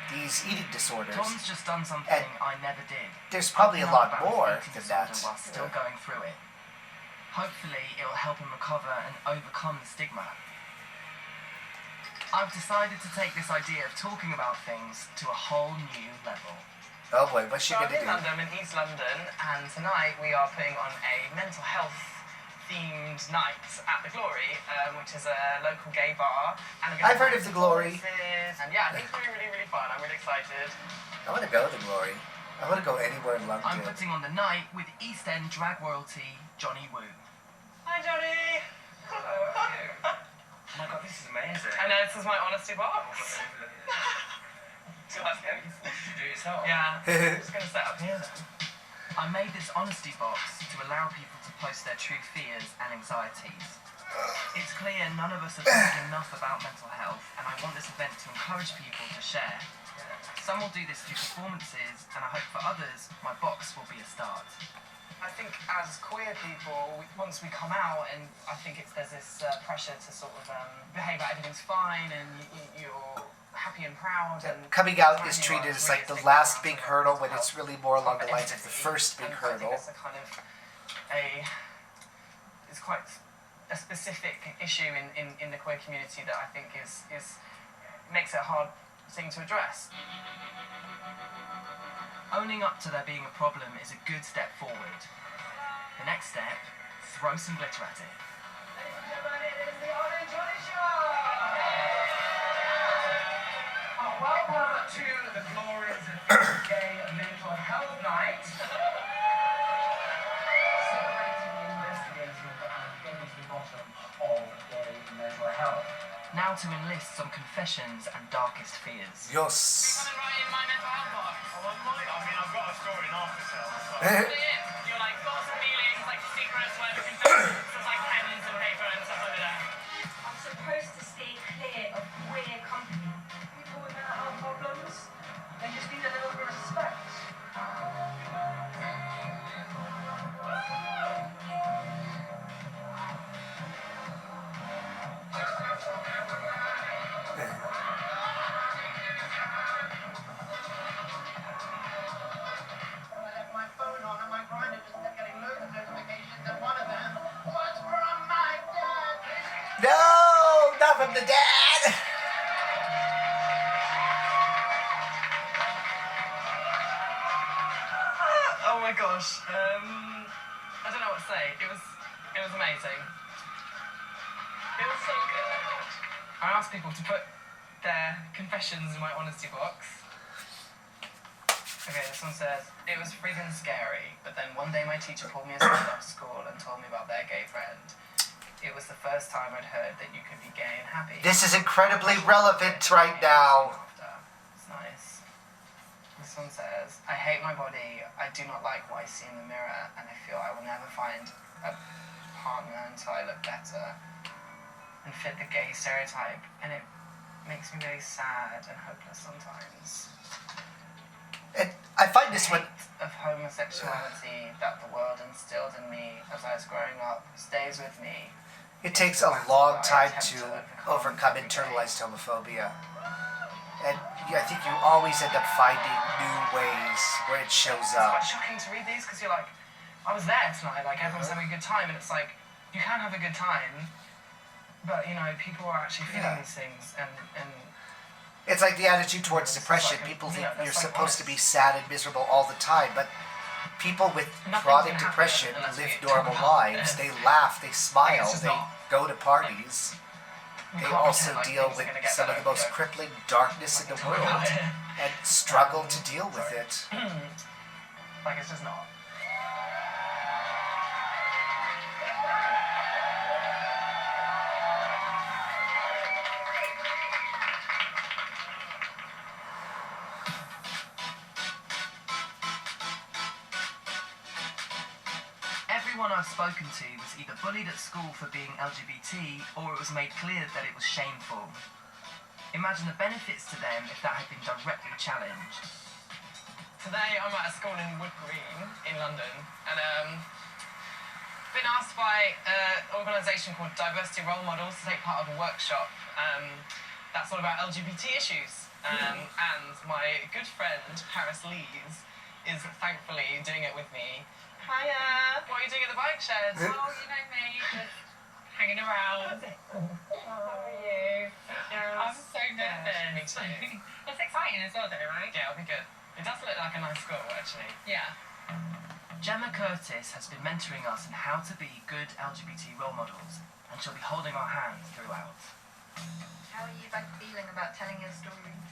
these eating disorders. Tom's just done something I never did. There's probably a lot more than that. While still going through it. Hopefully, it'll help him recover and overcome the stigma. I've decided to take this idea of talking about things to a whole new level. Oh boy, what's she So gonna I'm in do? London, in East London, and tonight we are putting on a mental health themed night at the Glory, which is a local gay bar. And I've heard of the Glory. And yeah, I think it's going to be really, really fun. I'm really excited. I want to go to the Glory. I want to go anywhere in London. I'm putting on the night with East End drag royalty Johnny Woo. Hi, Johnny. Hello, how are you? Oh my god, this is amazing. I know, this is my honesty box. Do you do it yourself? Yeah. I'm just going to set up here then. I made this honesty box to allow people to post their true fears and anxieties. It's clear none of us are talking enough about mental health, and I want this event to encourage people to share. Some will do this through performances, and I hope for others, my box will be a start. I think as queer people, once we come out, and I think there's this pressure to sort of behave like everything's fine and you're happy and proud. And Coming out is treated as like the last big hurdle when it's really more along the lines of the first big hurdle. It's a kind of it's quite a specific issue in the queer community that I think is makes it a hard thing to address. Owning up to there being a problem is a good step forward. The next step, throw some glitter at it. Welcome to the glories of Gay Mental Health Night. Celebrating the investigating and getting to the bottom of gay mental health. Now to enlist some confessions and darkest fears. Yes. I've got a story in half myself. You're like thoughts and feelings, like secrets, whatever confessions, like pens and paper and stuff like that. I'm supposed to stay clear of queer company. People without our problems, they just need a little bit of respect. No, not from the dad. Oh my gosh. I don't know what to say. It was amazing. It was so good. I asked people to put their confessions in my honesty box. Okay, this one says, it was freaking scary, but then one day my teacher pulled me aside after school and told me about their gay friend. It was the first time I'd heard that you could be gay and happy. This is incredibly relevant right now. It's nice. This one says, I hate my body, I do not like what I see in the mirror, and I feel I will never find a partner until I look better and fit the gay stereotype, and it makes me really sad and hopeless sometimes. And I find this one. Of homosexuality that the world instilled in me as I was growing up stays with me. It takes a long time to overcome internalized homophobia. And I think you always end up finding new ways where it shows It's up. quite shocking to read these because you're like, I was there tonight, like everyone's having a good time, and it's like, you can have a good time, but you know, people are actually feeling these things, and It's like the attitude towards depression. People think you're supposed to be sad and miserable all the time, but people with chronic depression live normal lives. They laugh, they smile, they go to parties. They also deal with some of the most crippling darkness in the world and struggle to deal with it. like it's just not. Everyone I've spoken to was either bullied at school for being LGBT or it was made clear that it was shameful. Imagine the benefits to them if that had been directly challenged. Today I'm at a school in Wood Green in London and been asked by an organisation called Diversity Role Models to take part of a workshop that's all about LGBT issues. And my good friend Paris Lees is thankfully doing it with me. Hiya! What are you doing at the bike shed? Oh, you know me, just hanging around. How are you? I'm so nervous. Me too. It's exciting as well though, right? Yeah, it'll be good. It does look like a nice school, actually. Yeah. Gemma Curtis has been mentoring us in how to be good LGBT role models, and she'll be holding our hand throughout. How are you both feeling about telling your stories?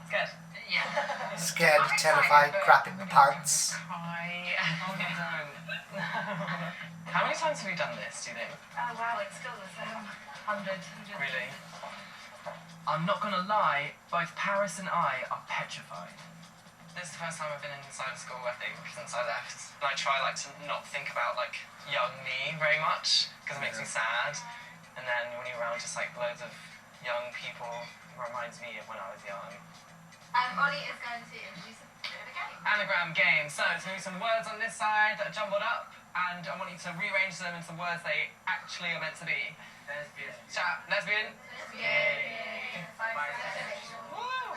Good. Yeah. Scared, I'm terrified, excited, but crapping the I'm parts. Cry. Oh, no, don't. How many times have you done this, do you think? Oh wow, it's still the same. 100. Really? I'm not gonna lie, both Paris and I are petrified. This is the first time I've been inside a school, I think, since I left. And I try to not think about young me very much because it makes me sad. And then when you're around just loads of young people, it reminds me of when I was young. Olly is going to introduce a bit of a game. Anagram game. So it's going to be some words on this side that are jumbled up, and I want you to rearrange them into words they actually are meant to be. Lesbian. Chat. Lesbian. Yay. Woo!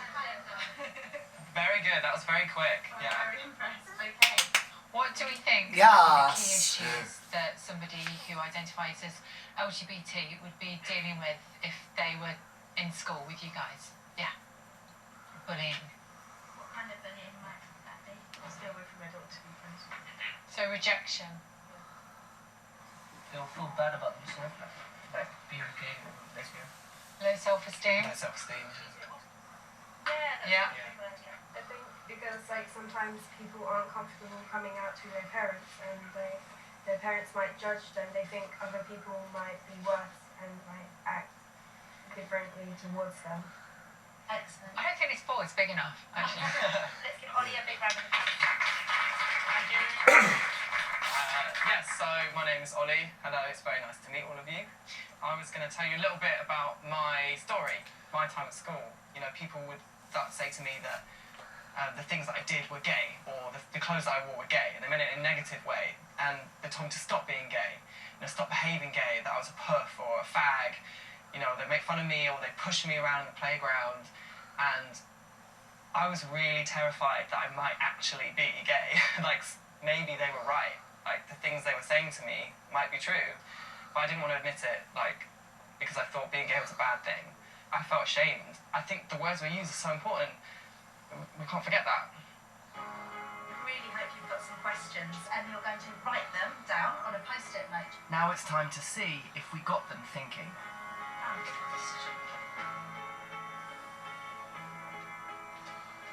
Very good. That was very quick. I'm Yeah. very impressed. Okay. What do we think Yes. are the key issues that somebody who identifies as LGBT would be dealing with if they were in school with you guys? Yeah. Bullying. What kind of bullying might that be? Stay away from adults. So rejection. They'll feel bad about themselves, like being gay or lesbian. Low self-esteem. No self-esteem. Yeah. I think because sometimes people aren't comfortable coming out to their parents and their parents might judge them. They think other people might be worse and might act differently towards them. Excellent. I don't think this ball is big enough, actually. Let's give Olly a big round of applause. Thank you. Yes, so my name is Olly. Hello, it's very nice to meet all of you. I was going to tell you a little bit about my story, my time at school. You know, people would start to say to me that the things that I did were gay, or the clothes that I wore were gay, and they meant it in a negative way. And they told me to stop being gay, stop behaving gay, that I was a perf or a fag. You know, they make fun of me or they push me around the playground, and I was really terrified that I might actually be gay. Maybe they were right. The things they were saying to me might be true, but I didn't want to admit it, because I thought being gay was a bad thing. I felt ashamed. I think the words we use are so important. We can't forget that. Really hope you've got some questions and you're going to write them down on a post-it note. Now it's time to see if we got them thinking.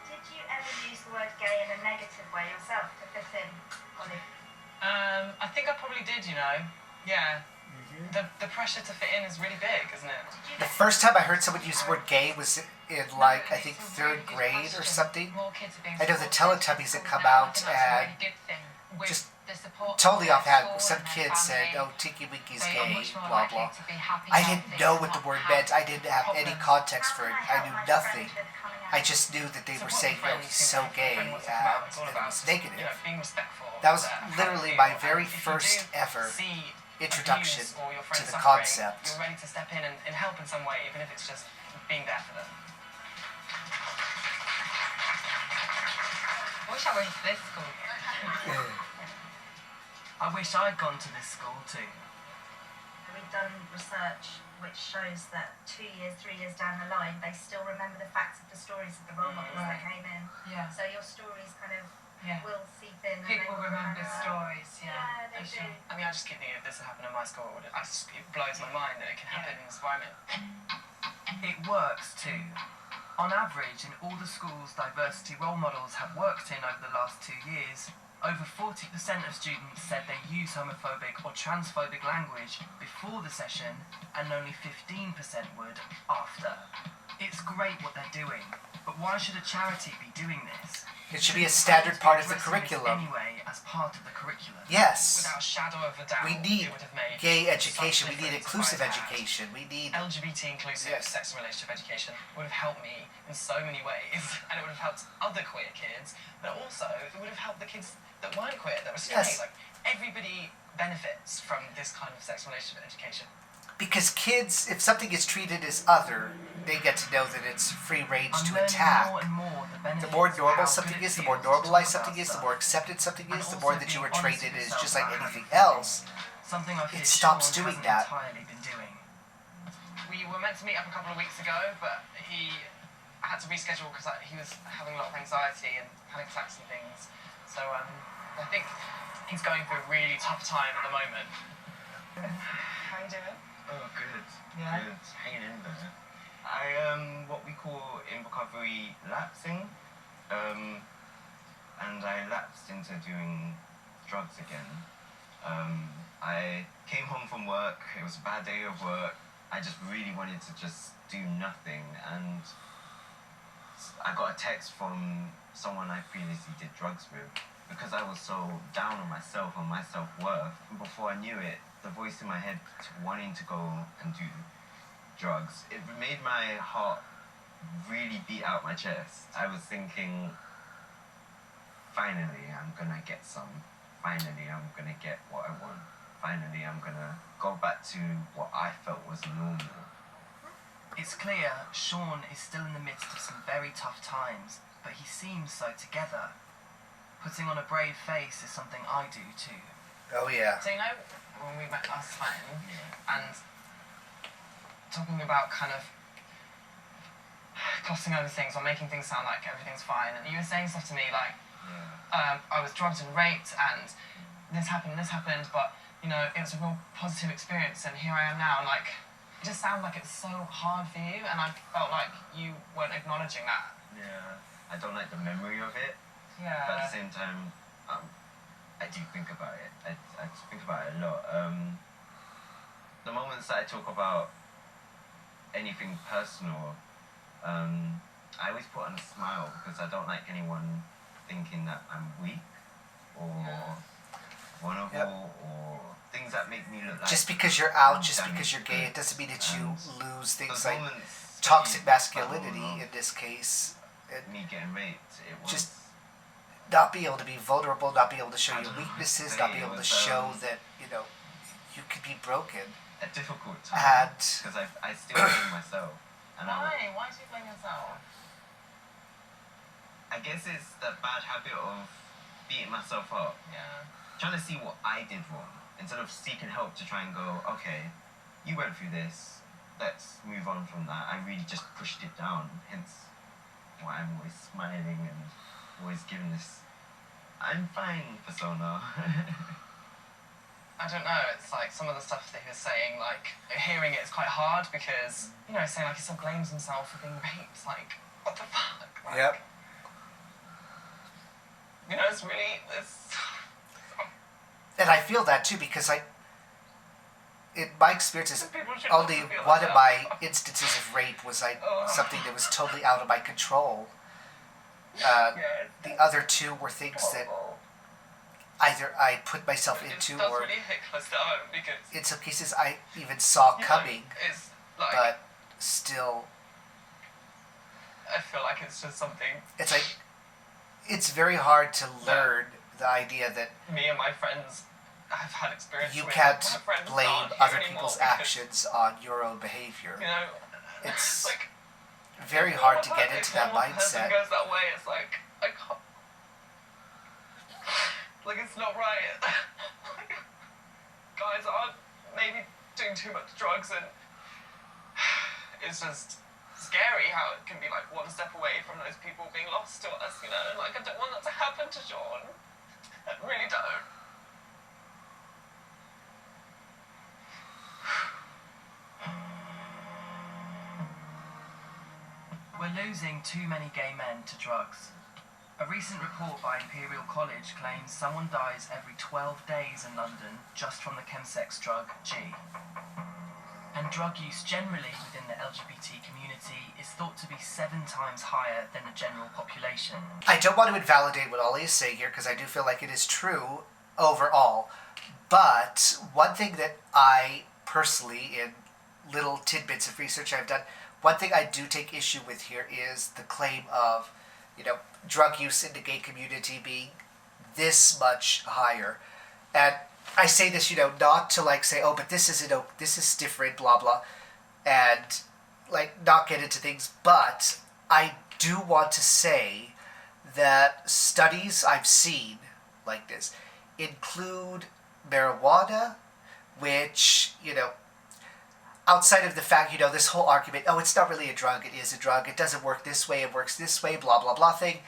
Did you ever use the word gay in a negative way yourself to fit in, Olly? I think I probably did, Yeah. The pressure to fit in is really big, isn't it? The first time I heard someone use the word gay was in I think 3rd grade or something. I know the Teletubbies had come out and just totally off hand. Some kid said, "Oh, Tinky Winky's gay," blah blah. I didn't know what the word meant. I didn't have any context for it. I knew nothing. I just knew that they were saying, "Oh, he's so gay," and it was negative. Being respectful. That was literally my very first ever introduction to the concept. You're ready to step in and help in some way, even if it's just being there for them. I wish I went to this school. I wish I'd gone to this school too. We've done research which shows that 2 years, 3 years down the line, they still remember the facts of the stories of the role models that came in. Yeah. So your stories kind of Yeah. will seep in. and People they will remember remember. stories, yeah. Yeah, they for sure. do. I mean, I just keep thinking if this had happened in my school, it blows my mind that it can happen in this environment. It works too. On average, in all the schools diversity role models have worked in over the last 2 years, over 40% of students said they use homophobic or transphobic language before the session, and only 15% would after. It's great what they're doing, but why should a charity be doing this? It should be a standard part of the addressing this curriculum. anyway, as part of the curriculum. Yes. Without a shadow of a doubt, We need it would have made gay such education. We need difference if inclusive I had education. We need... LGBT inclusive Yes. sex and relationship education would have helped me in so many ways, and it would have helped other queer kids, but also it would have helped the kids that weren't queer, that were straight. Yes. Like, everybody benefits from this kind of sex and relationship education. Because kids, if something is treated as other, they get to know that it's free range I'm to learning attack. more and more the benefits The more of normal how something good it is, the more feels to normalized talk something about is, the stuff. more accepted something And is, the also more that you being are honest treated with as yourself just like about how anything you're else. feeling. Something I It feel stops Sean doing hasn't that. entirely been doing. We were meant to meet up a couple of weeks ago, but he had to reschedule because he was having a lot of anxiety and panic attacks and things. So I think he's going through a really tough time at the moment. How you doing? Oh, good. Yeah? Good. Hanging in there. I am what we call in recovery lapsing. And I lapsed into doing drugs again. I came home from work, it was a bad day of work. I just really wanted to just do nothing, and I got a text from someone I previously did drugs with because I was so down on myself and my self-worth. And before I knew it, the voice in my head wanting to go and do drugs, it made my heart really beat out my chest. I was thinking, finally I'm gonna get some. Finally I'm gonna get what I want. Finally I'm gonna go back to what I felt was normal. It's clear Sean is still in the midst of some very tough times, but he seems so together. Putting on a brave face is something I do too. Oh yeah. So you know, when we met last time, and talking about kind of glossing over things or making things sound like everything's fine, and you were saying stuff to me like, I was drugged and raped, and this happened, but you know, it was a real positive experience, and here I am now, and like, it just sounded like it's so hard for you, and I felt like you weren't acknowledging that. Yeah, I don't like the memory of it, Yeah. but at the same time, I do think about it. I think about it a lot. The moments that I talk about anything personal, I always put on a smile because I don't like anyone thinking that I'm weak or vulnerable or things that make me look like... Just because you're out, I'm just damaged because you're gay, it goods. doesn't mean that you lose things Those like moments, toxic especially masculinity in this case. me getting raped, it was... Just not be able to be vulnerable, not be able to show I your don't know how to weaknesses, say not be it. able to It was, show that, you know, you could be broken. a difficult time And because I still blame myself. And Why? Why do you blame yourself? I guess it's the bad habit of beating myself up, Yeah. trying to see what I did wrong instead of seeking help to try and go, okay, you went through this, let's move on from that. I really just pushed it down, hence why I'm always smiling and always giving this I'm fine persona. I don't know, it's like some of the stuff that he was saying, like, hearing it is quite hard because, you know, saying like he still blames himself for being raped, like, what the fuck? Like, Yep. You know, it's really, And I feel that too because in my experiences, people should only not feel one like of that. my instances of rape was like something that was totally out of my control. The other two were things that either I put myself into That's or really hit close to home because, in some cases I even saw you know, coming, it's like, but still, I feel like it's just something it's like, it's very hard to learn the idea that me and my friends have had experience you with. can't My friends blame aren't here other anymore people's because, actions on your own behavior. You know, It's like, very if hard one to more get per- into if that one more person mindset. goes that way, it's like, I can't. Like, it's not right. Like, guys are maybe doing too much drugs, and it's just scary how it can be like one step away from those people being lost to us, you know? Like, I don't want that to happen to Sean. I really don't. We're losing too many gay men to drugs. A recent report by Imperial College claims someone dies every 12 days in London just from the chemsex drug G. And drug use generally within the LGBT community is thought to be 7 times higher than the general population. I don't want to invalidate what Olly is saying here because I do feel like it is true overall. But one thing that I personally, in little tidbits of research I've done, one thing I do take issue with here is the claim of, drug use in the gay community being this much higher. And I say this, not to say, oh, but this is different, blah, blah, and not get into things. But I do want to say that studies I've seen like this include marijuana, which, outside of the fact, this whole argument, oh, it's not really a drug, it is a drug, it doesn't work this way, it works this way, blah, blah, blah thing.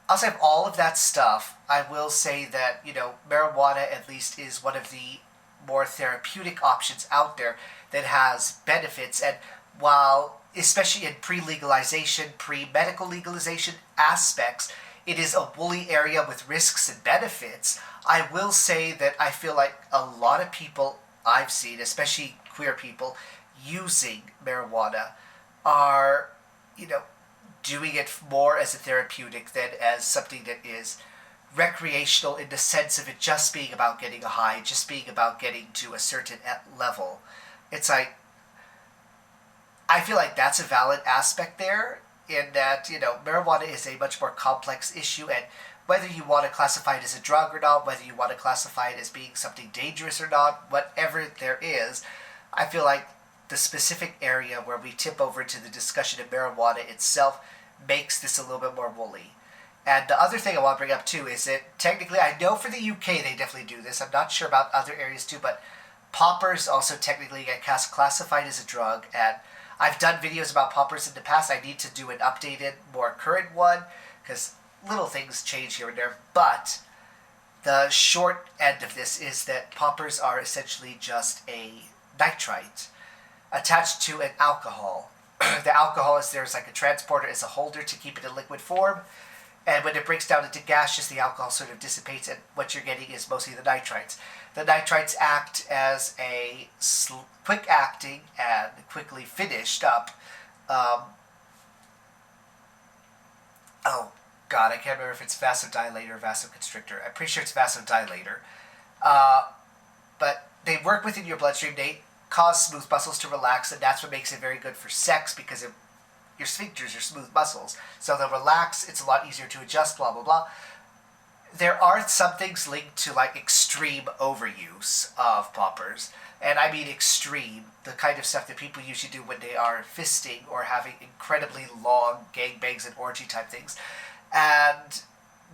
Outside of all of that stuff, I will say that, marijuana at least is one of the more therapeutic options out there that has benefits. And while, especially in pre-legalization, pre-medical legalization aspects, it is a woolly area with risks and benefits, I will say that I feel like a lot of people I've seen, especially queer people, using marijuana are, doing it more as a therapeutic than as something that is recreational in the sense of it just being about getting a high, just being about getting to a certain level. It's I feel like that's a valid aspect there, in that, marijuana is a much more complex issue, and whether you want to classify it as a drug or not, whether you want to classify it as being something dangerous or not, whatever there is, I feel like the specific area where we tip over into the discussion of marijuana itself makes this a little bit more woolly. And the other thing I want to bring up too is that technically, I know for the UK they definitely do this, I'm not sure about other areas too, but poppers also technically get classified as a drug, and I've done videos about poppers in the past. I need to do an updated, more current one, because little things change here and there, but the short end of this is that poppers are essentially just a nitrite attached to an alcohol. The alcohol is there's a transporter, is a holder to keep it in liquid form, and when it breaks down into gaseous, the alcohol sort of dissipates, and what you're getting is mostly the nitrites. The nitrites act as a quick acting and quickly finished up. Oh God, I can't remember if it's vasodilator or vasoconstrictor. I'm pretty sure it's vasodilator. But they work within your bloodstream. They cause smooth muscles to relax, and that's what makes it very good for sex, because your sphincters are smooth muscles. So they'll relax, it's a lot easier to adjust, blah, blah, blah. There are some things linked to extreme overuse of poppers. And I mean extreme, the kind of stuff that people usually do when they are fisting or having incredibly long gangbangs and orgy type things. And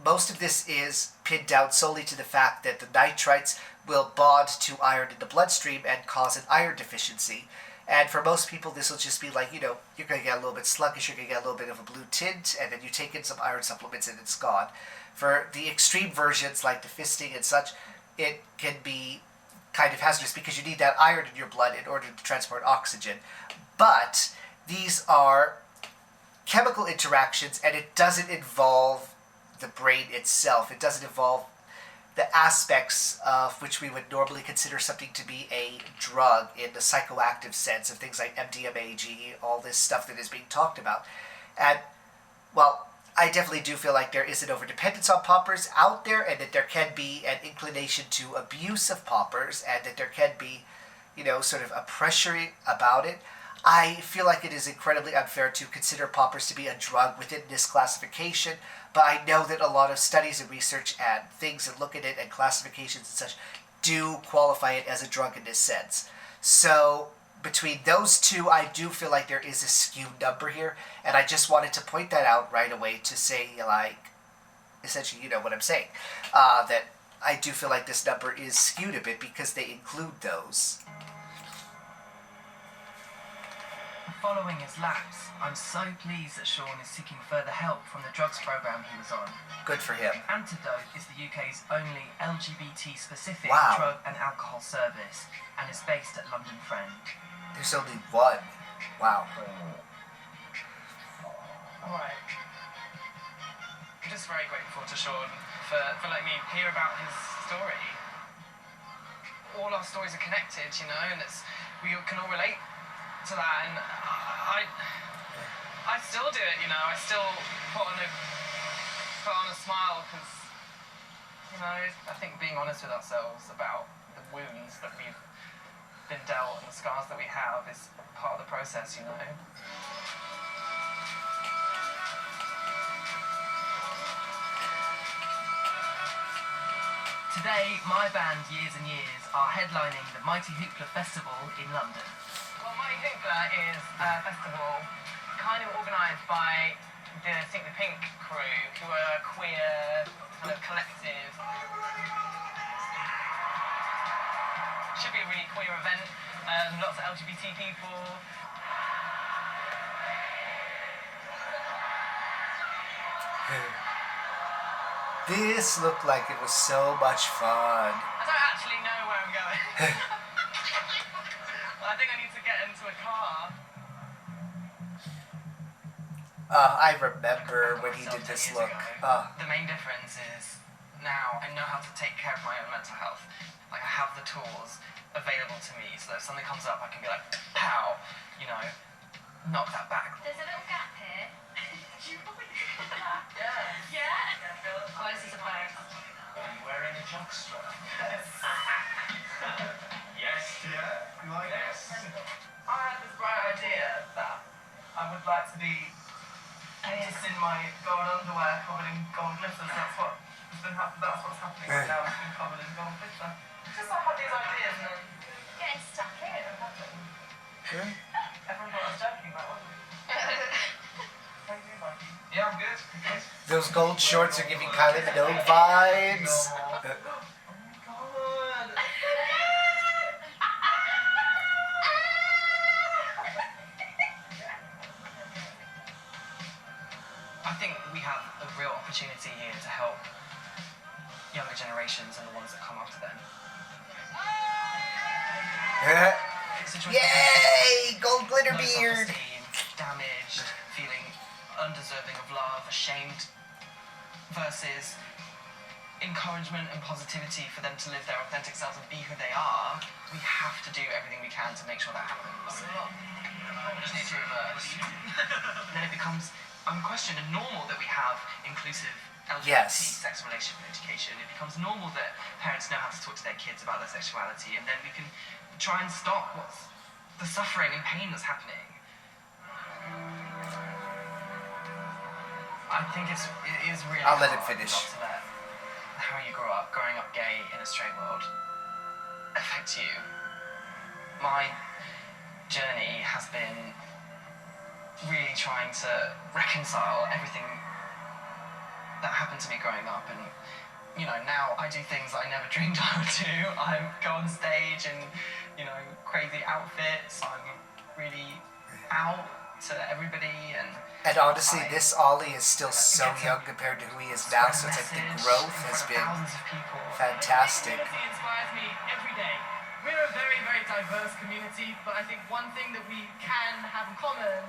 most of this is pinned down solely to the fact that the nitrites will bond to iron in the bloodstream and cause an iron deficiency. And for most people, this will just be you're going to get a little bit sluggish, you're going to get a little bit of a blue tint, and then you take in some iron supplements and it's gone. For the extreme versions, like the fisting and such, it can be kind of hazardous because you need that iron in your blood in order to transport oxygen. But these are chemical interactions, and it doesn't involve the brain itself. It doesn't involve the aspects of which we would normally consider something to be a drug in the psychoactive sense of things like MDMA, GE, all this stuff that is being talked about. And, well, I definitely do feel like there is an overdependence on poppers out there, and that there can be an inclination to abuse of poppers, and that there can be, sort of a pressure about it. I feel like it is incredibly unfair to consider poppers to be a drug within this classification, but I know that a lot of studies and research and things that look at it and classifications and such do qualify it as a drug in this sense. So between those two, I do feel like there is a skewed number here, and I just wanted to point that out right away to say, essentially, you know what I'm saying, that I do feel like this number is skewed a bit because they include those. Following his lapse, I'm so pleased that Sean is seeking further help from the drugs program he was on. Good for him. Antidote is the UK's only LGBT-specific Wow. drug and alcohol service, and is based at London Friend. There's only one. Wow. Alright. I'm just very grateful to Sean for letting me hear about his story. All our stories are connected, and it's we can all relate to that, and I still do it, you know. I still put on a smile because, you know, I think being honest with ourselves about the wounds that we've been dealt and the scars that we have is part of the process, you know. Today, my band Years and Years are headlining the Mighty Hoopla Festival in London. Well, Mighty Hoopla is a festival kind of organised by the Think the Pink crew, who are a queer kind of collective. Should be a really queer event. Lots of LGBT people. This looked like it was so much fun. I don't actually know where I'm going. I think I need to get into a car. I remember when he did this look. The main difference is now I know how to take care of my own mental health. Like, I have the tools available to me, so that if something comes up, I can be like, pow, you know, knock that back. There's a little gap here. Yeah. Yeah? Oh, this is a bag. Are you wearing a jockstrap? Yes. Yes. Yeah. You like Yes. I had this bright idea that I would like to be just in my gold underwear covered in gold glitters. That's what's happening right now. It's been covered in gold glitter. Just I had these ideas and then Getting stuck in. it happened. Everyone thought I was joking about it, wasn't it? How you doing, Mikey? Yeah, I'm good. Good. Those gold shorts are giving Kylie Minogue vibes. Oh my god. I think we have a real opportunity here to help younger generations and the ones that come after them. Yay! Gold glitter Low beard! self-esteem, damaged, feeling undeserving of love, ashamed, versus encouragement and positivity for them to live their authentic selves and be who they are. We have to do everything we can to make sure that happens. We just need to reverse. And then it becomes unquestioned and normal that we have inclusive LGBT Yes. sex relationship education. It becomes normal that parents know how to talk to their kids about their sexuality, and then we can try and stop what's the suffering and pain that's happening. I think it is really I'll let hard it finish. not to let how you growing up gay in a straight world affect you. My journey has been really trying to reconcile everything that happened to me growing up, and you know, now I do things I never dreamed I would do. I go on stage in, you know, crazy outfits. I'm really out to everybody, and honestly, this Ollie is still so young compared to who he is now, so it's like the growth has been thousands of people. fantastic. Community inspires me every day. We're a very, very diverse community, but I think one thing that we can have in common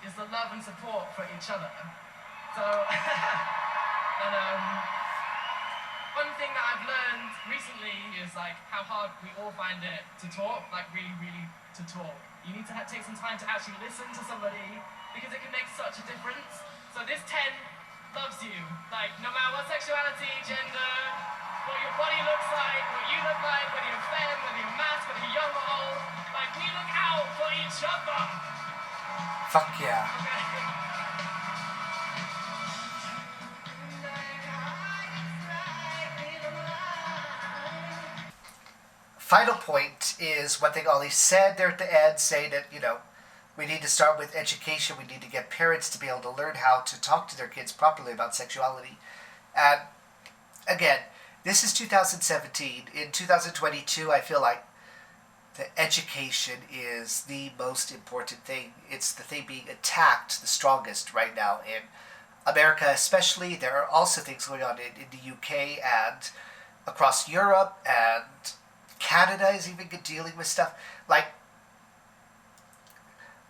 is the love and support for each other. So, and one thing that I've learned recently is like how hard we all find it to talk, like really, really to talk. You need to take some time to actually listen to somebody because it can make such a difference. So this 10 loves you, like no matter what sexuality, gender, what your body looks like, what you look like, whether you're femme, whether you're masked, whether you're young or old, like we look out for each other. Fuck yeah. Final point is one thing Ollie said there at the end, saying that, you know, we need to start with education. We need to get parents to be able to learn how to talk to their kids properly about sexuality. And again, this is 2017. In 2022, I feel like the education is the most important thing. It's the thing being attacked the strongest right now in America especially. There are also things going on in the UK and across Europe, and Canada is even dealing with stuff. Like,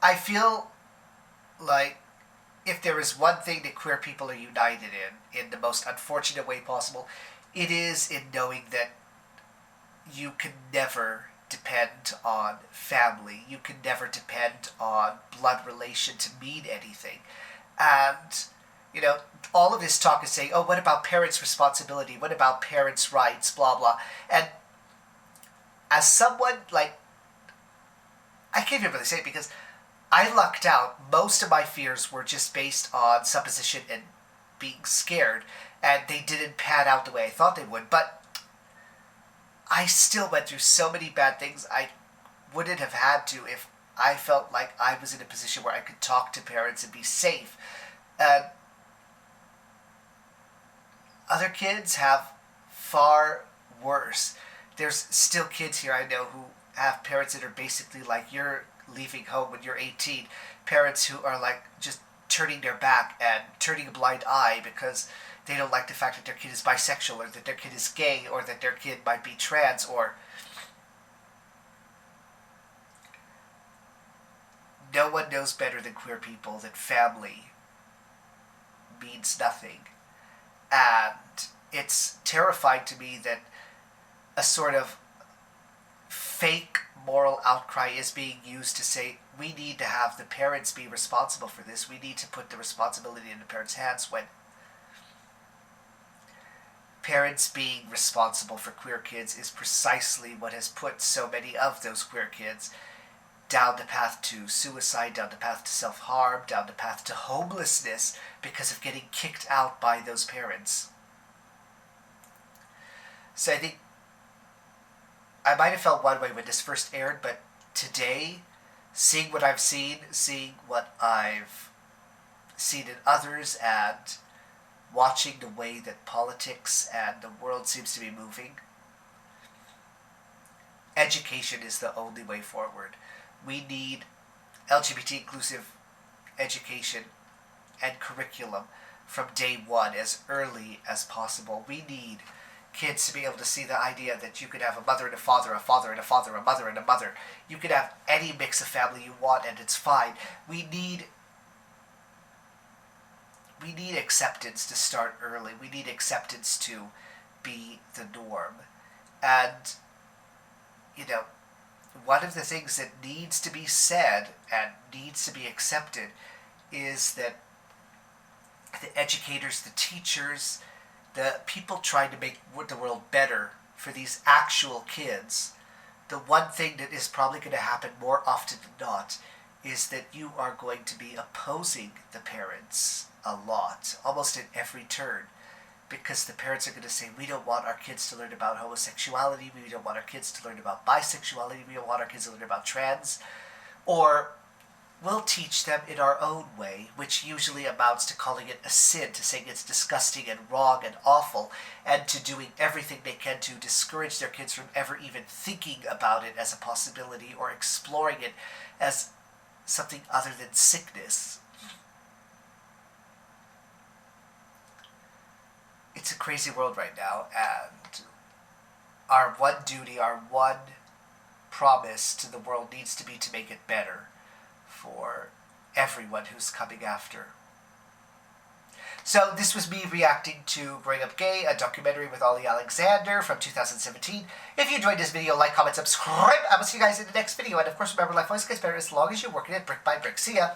I feel like if there is one thing that queer people are united in the most unfortunate way possible, it is in knowing that you can never depend on family. You can never depend on blood relation to mean anything. And, you know, all of this talk is saying, oh, what about parents' responsibility? What about parents' rights? Blah, blah. And as someone, like, I can't even really say it because I lucked out. Most of my fears were just based on supposition and being scared, and they didn't pan out the way I thought they would. But I still went through so many bad things I wouldn't have had to if I felt like I was in a position where I could talk to parents and be safe. Other kids have far worse. There's still kids here I know who have parents that are basically like you're leaving home when you're 18. Parents who are like just turning their back and turning a blind eye because they don't like the fact that their kid is bisexual or that their kid is gay or that their kid might be trans or... No one knows better than queer people that family means nothing. And it's terrifying to me that a sort of fake moral outcry is being used to say we need to have the parents be responsible for this. We need to put the responsibility in the parents' hands when parents being responsible for queer kids is precisely what has put so many of those queer kids down the path to suicide, down the path to self-harm, down the path to homelessness because of getting kicked out by those parents. So I think I might have felt one way when this first aired, but today, seeing what I've seen, seeing what I've seen in others, and watching the way that politics and the world seems to be moving, education is the only way forward. We need LGBT inclusive education and curriculum from day one, as early as possible. We need kids to be able to see the idea that you could have a mother and a father, a father and a father, a mother and a mother. You could have any mix of family you want and it's fine. We need acceptance to start early. We need acceptance to be the norm. And, you know, one of the things that needs to be said and needs to be accepted is that the educators, the teachers, the people trying to make the world better for these actual kids, the one thing that is probably going to happen more often than not is that you are going to be opposing the parents a lot, almost at every turn, because the parents are going to say, we don't want our kids to learn about homosexuality, we don't want our kids to learn about bisexuality, we don't want our kids to learn about trans, or we'll teach them in our own way, which usually amounts to calling it a sin, to saying it's disgusting and wrong and awful, and to doing everything they can to discourage their kids from ever even thinking about it as a possibility or exploring it as something other than sickness. It's a crazy world right now, and our one duty, our one promise to the world needs to be to make it better for everyone who's coming after. So this was me reacting to Growing Up Gay, a documentary with Olly Alexander from 2017. If you enjoyed this video, like, comment, subscribe. I will see you guys in the next video. And of course, remember, life always gets better as long as you're working it brick by brick. See ya!